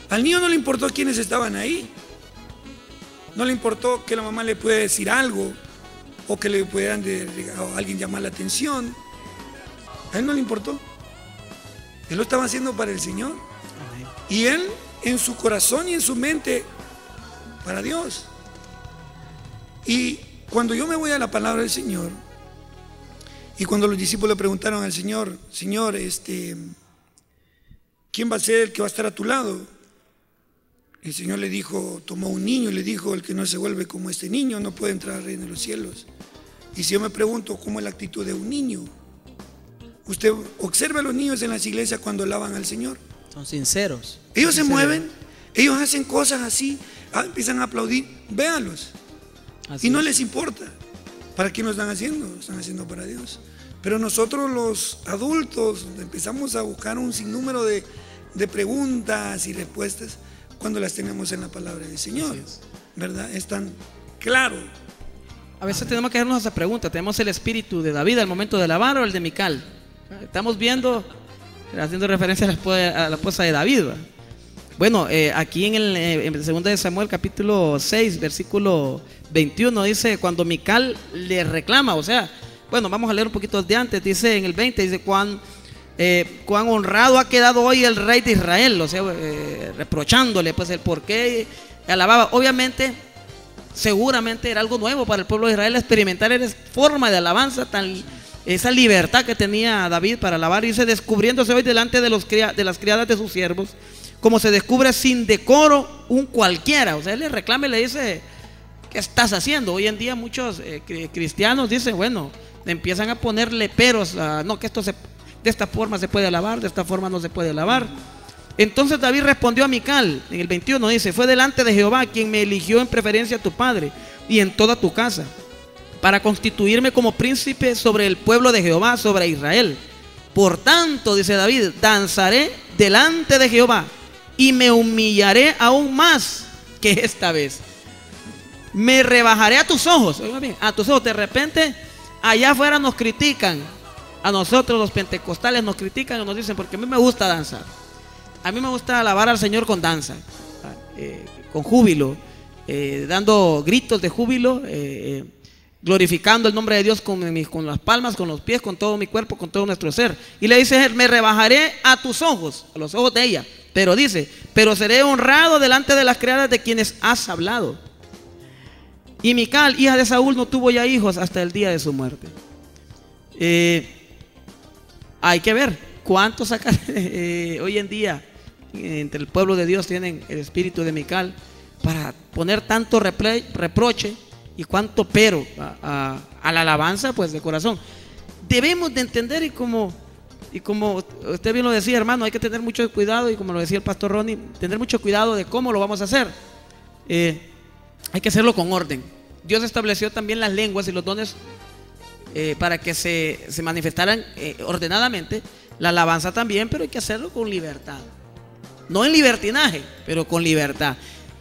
Al niño no le importó quiénes estaban ahí, no le importó que la mamá le pueda decir algo o que le puedan a alguien llamar la atención. A él no le importó. Él lo estaba haciendo para el Señor. Y él en su corazón y en su mente para Dios. Y cuando yo me voy a la palabra del Señor, y cuando los discípulos le preguntaron al Señor, Señor, ¿quién va a ser el que va a estar a tu lado? El Señor le dijo, tomó un niño y le dijo, el que no se vuelve como este niño no puede entrar al reino de los cielos. Y si yo me pregunto cómo es la actitud de un niño, usted observa a los niños en las iglesias cuando alaban al Señor. Son sinceros. Ellos se mueven, ellos hacen cosas así, empiezan a aplaudir, véanlos. Así y no es. les importa. ¿Para qué lo están haciendo? Lo están haciendo para Dios. Pero nosotros los adultos empezamos a buscar un sinnúmero de preguntas y respuestas cuando las tenemos en la palabra del Señor, ¿verdad? Es tan claro. A veces tenemos que hacernos esa pregunta. ¿Tenemos el espíritu de David al momento de alabar o el de Mical? Estamos viendo, haciendo referencia a la esposa de David, ¿verdad? Bueno, aquí en el 2 de Samuel capítulo 6 versículo 21 dice, cuando Mical le reclama, o sea, bueno, vamos a leer un poquito de antes, dice en el 20, dice, cuán honrado ha quedado hoy el rey de Israel, o sea, reprochándole pues el por qué alababa. Obviamente, seguramente era algo nuevo para el pueblo de Israel experimentar esa forma de alabanza, esa libertad que tenía David para alabar. Y dice, descubriéndose hoy delante de las criadas de sus siervos, como se descubre sin decoro un cualquiera. O sea, él le reclama y le dice, ¿qué estás haciendo? Hoy en día muchos cristianos dicen, bueno, empiezan a ponerle peros, no, que de esta forma se puede alabar, de esta forma no se puede alabar. Entonces David respondió a Mical, en el 21 dice, fue delante de Jehová quien me eligió en preferencia a tu padre y en toda tu casa, para constituirme como príncipe sobre el pueblo de Jehová, sobre Israel. Por tanto, dice David, danzaré delante de Jehová y me humillaré aún más que esta vez. Me rebajaré a tus ojos, oiga bien, a tus ojos. De repente, allá afuera nos critican, a nosotros los pentecostales nos critican y nos dicen, porque a mí me gusta danzar. A mí me gusta alabar al Señor con danza, con júbilo, dando gritos de júbilo, glorificando el nombre de Dios con las palmas, con los pies, con todo mi cuerpo, con todo nuestro ser. Y le dice, me rebajaré a tus ojos, a los ojos de ella. Pero dice, pero seré honrado delante de las criadas de quienes has hablado. Y Mical, hija de Saúl, no tuvo ya hijos hasta el día de su muerte. Hay que ver cuántos acá hoy en día entre el pueblo de Dios tienen el espíritu de Mical para poner tanto reproche y cuánto pero a la alabanza pues de corazón. Debemos de entender y como usted bien lo decía, hermano, hay que tener mucho cuidado, y como lo decía el pastor Ronnie, tener mucho cuidado de cómo lo vamos a hacer. Hay que hacerlo con orden. Dios estableció también las lenguas y los dones para que se manifestaran ordenadamente. La alabanza también, pero hay que hacerlo con libertad. No en libertinaje, pero con libertad.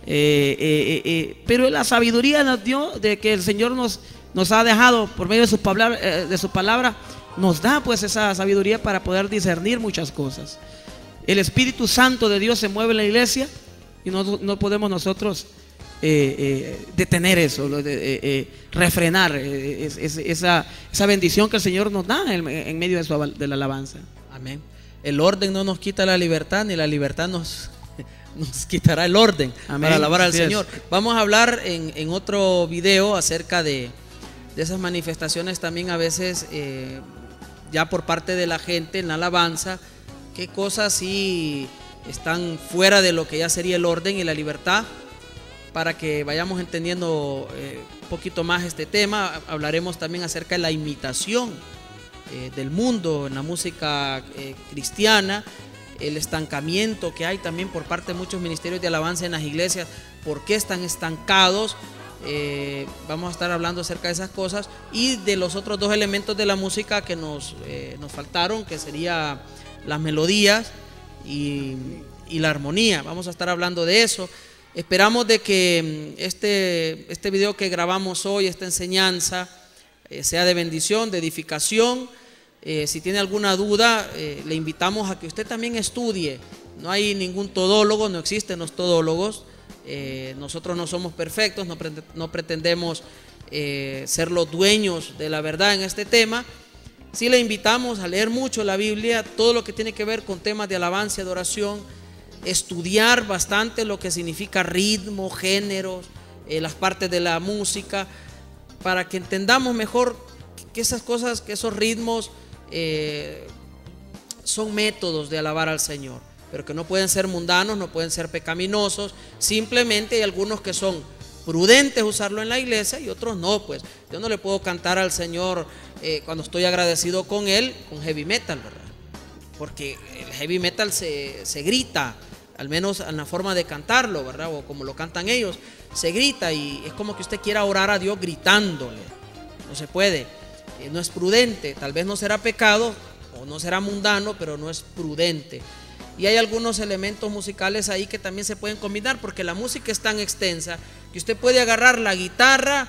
Pero la sabiduría nos dio de que el Señor nos ha dejado por medio de su palabra, nos da pues esa sabiduría para poder discernir muchas cosas. El Espíritu Santo de Dios se mueve en la iglesia y no podemos nosotros detener eso, refrenar esa bendición que el Señor nos da en medio de la alabanza. Amén. el orden no nos quita la libertad, ni la libertad nos quitará el orden. Amén. Para alabar al Señor. Vamos a hablar en otro video acerca de esas manifestaciones también a veces ya por parte de la gente en la alabanza, qué cosas sí están fuera de lo que ya sería el orden y la libertad, para que vayamos entendiendo un poquito más este tema. Hablaremos también acerca de la imitación del mundo en la música cristiana, el estancamiento que hay también por parte de muchos ministerios de alabanza en las iglesias, por qué están estancados. Vamos a estar hablando acerca de esas cosas y de los otros dos elementos de la música que nos faltaron, que sería las melodías y la armonía. Vamos a estar hablando de eso. Esperamos de que este video que grabamos hoy, esta enseñanza, sea de bendición, de edificación. Si tiene alguna duda, le invitamos a que usted también estudie. No hay ningún todólogo, no existen los todólogos. Nosotros no somos perfectos, no pretendemos ser los dueños de la verdad en este tema. Sí le invitamos a leer mucho la Biblia, todo lo que tiene que ver con temas de alabanza y adoración, estudiar bastante lo que significa ritmo, géneros, las partes de la música, para que entendamos mejor que esas cosas, que esos ritmos son métodos de alabar al Señor, pero que no pueden ser mundanos, no pueden ser pecaminosos. Simplemente hay algunos que son prudentes usarlo en la iglesia y otros no. Pues yo no le puedo cantar al Señor cuando estoy agradecido con Él con heavy metal, ¿verdad? Porque el heavy metal se grita, al menos en la forma de cantarlo, ¿verdad? O como lo cantan ellos, se grita, y es como que usted quiera orar a Dios gritándole. No se puede, no es prudente. Tal vez no será pecado o no será mundano, pero no es prudente. Y hay algunos elementos musicales ahí que también se pueden combinar, porque la música es tan extensa que usted puede agarrar la guitarra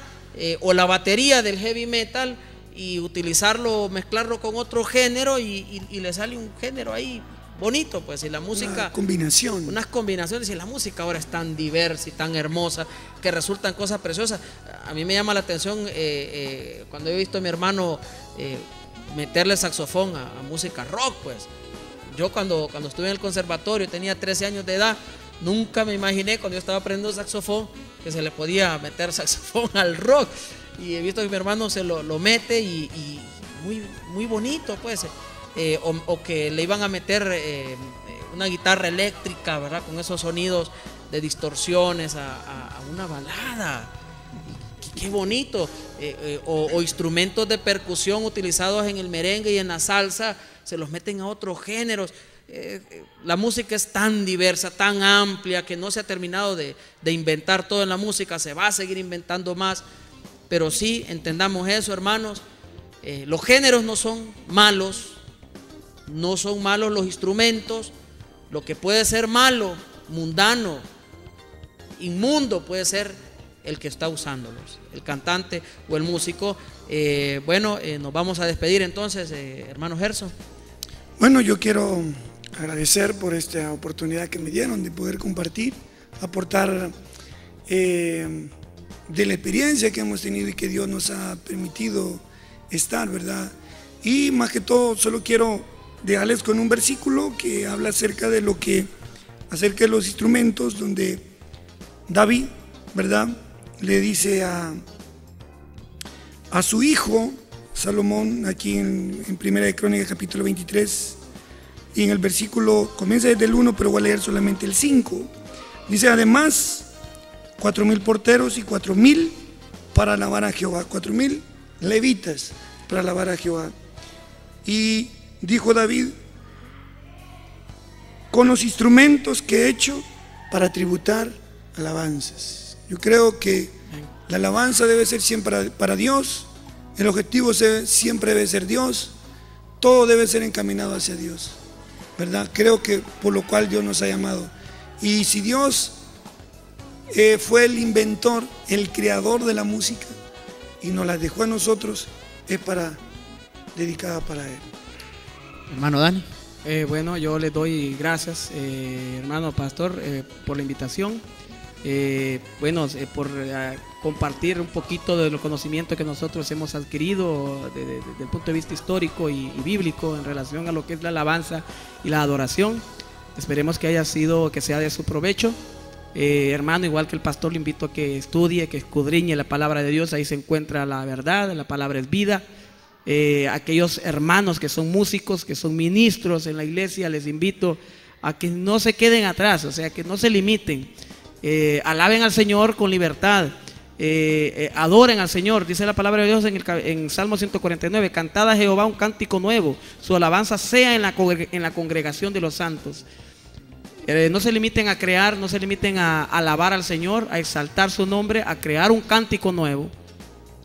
o la batería del heavy metal y utilizarlo, mezclarlo con otro género y le sale un género ahí bonito. Pues y la música, unas combinaciones, y la música ahora es tan diversa y tan hermosa que resultan cosas preciosas. A mí me llama la atención cuando he visto a mi hermano meterle saxofón a música rock. Pues yo cuando estuve en el conservatorio, tenía 13 años de edad, nunca me imaginé cuando yo estaba aprendiendo saxofón que se le podía meter saxofón al rock, y he visto que mi hermano se lo mete y muy bonito, pues. O que le iban a meter una guitarra eléctrica, ¿verdad? Con esos sonidos de distorsiones a una balada. Qué bonito. O instrumentos de percusión utilizados en el merengue y en la salsa, se los meten a otros géneros. La música es tan diversa, tan amplia, que no se ha terminado de inventar todo en la música. Se va a seguir inventando más. Pero sí, entendamos eso, hermanos. Los géneros no son malos. No son malos los instrumentos. Lo que puede ser malo, mundano, inmundo, puede ser el que está usándolos, el cantante o el músico. Nos vamos a despedir entonces, hermano Gerson. Bueno, yo quiero agradecer por esta oportunidad que me dieron de poder compartir, aportar de la experiencia que hemos tenido y que Dios nos ha permitido estar, ¿verdad? Y más que todo, solo quiero dejarles con un versículo que habla acerca de los instrumentos, donde David, ¿verdad?, le dice a su hijo Salomón, aquí en Primera de Crónicas capítulo 23, y en el versículo, comienza desde el 1, pero voy a leer solamente el 5. Dice: además, 4,000 porteros y 4,000 para alabar a Jehová, 4,000 levitas para alabar a Jehová. Y dijo David: con los instrumentos que he hecho para tributar alabanzas. Yo creo que la alabanza debe ser siempre para Dios, el objetivo siempre debe ser Dios, todo debe ser encaminado hacia Dios, ¿verdad? Creo que por lo cual Dios nos ha llamado. Y si Dios fue el inventor, el creador de la música, y nos la dejó a nosotros, es dedicada para Él. Hermano Dani. Bueno, yo les doy gracias, hermano pastor, por la invitación. por compartir un poquito de los conocimientos que nosotros hemos adquirido desde el punto de vista histórico y bíblico en relación a lo que es la alabanza y la adoración. Esperemos que sea de su provecho. Hermano, igual que el pastor, le invito a que estudie, que escudriñe la palabra de Dios. Ahí se encuentra la verdad, la palabra es vida. Aquellos hermanos que son músicos, que son ministros en la iglesia, les invito a que no se queden atrás, o sea, que no se limiten. Alaben al Señor con libertad, adoren al Señor. Dice la palabra de Dios en Salmo 149: cantad a Jehová un cántico nuevo, su alabanza sea en la congregación de los santos. No se limiten a crear, no se limiten a alabar al Señor, a exaltar su nombre, a crear un cántico nuevo.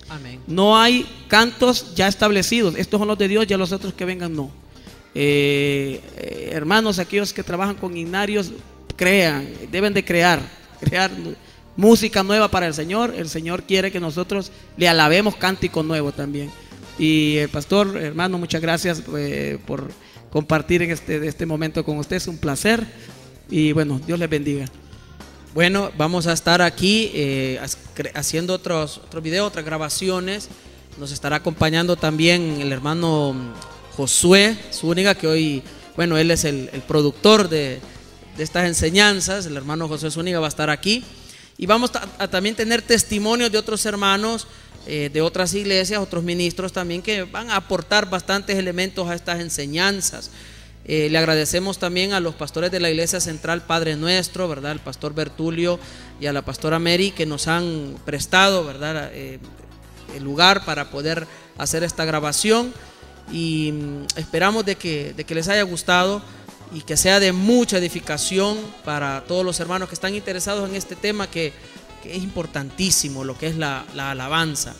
Amén. No hay cantos ya establecidos, estos son los de Dios, ya los otros que vengan no. Hermanos, aquellos que trabajan con himnarios, deben de crear música nueva para el Señor. El Señor quiere que nosotros le alabemos cántico nuevo también. Y el pastor, hermano, muchas gracias por compartir en este momento con ustedes, un placer. Y bueno, Dios les bendiga. Bueno, vamos a estar aquí haciendo otros videos, otras grabaciones. Nos estará acompañando también el hermano Josué Zúñiga, que hoy, bueno, él es el productor de estas enseñanzas. El hermano Josué Zúñiga va a estar aquí. Y vamos a también tener testimonios de otros hermanos de otras iglesias, otros ministros también, que van a aportar bastantes elementos a estas enseñanzas. Le agradecemos también a los pastores de la Iglesia Central Padre Nuestro, ¿verdad? Al pastor Bertulio y a la pastora Mary, que nos han prestado, ¿verdad? El lugar para poder hacer esta grabación, y esperamos de que les haya gustado y que sea de mucha edificación para todos los hermanos que están interesados en este tema que es importantísimo, lo que es la alabanza.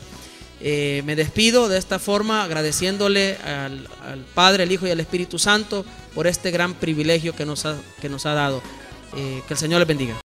Me despido de esta forma agradeciéndole al Padre, al Hijo y al Espíritu Santo por este gran privilegio que nos ha dado. Que el Señor les bendiga.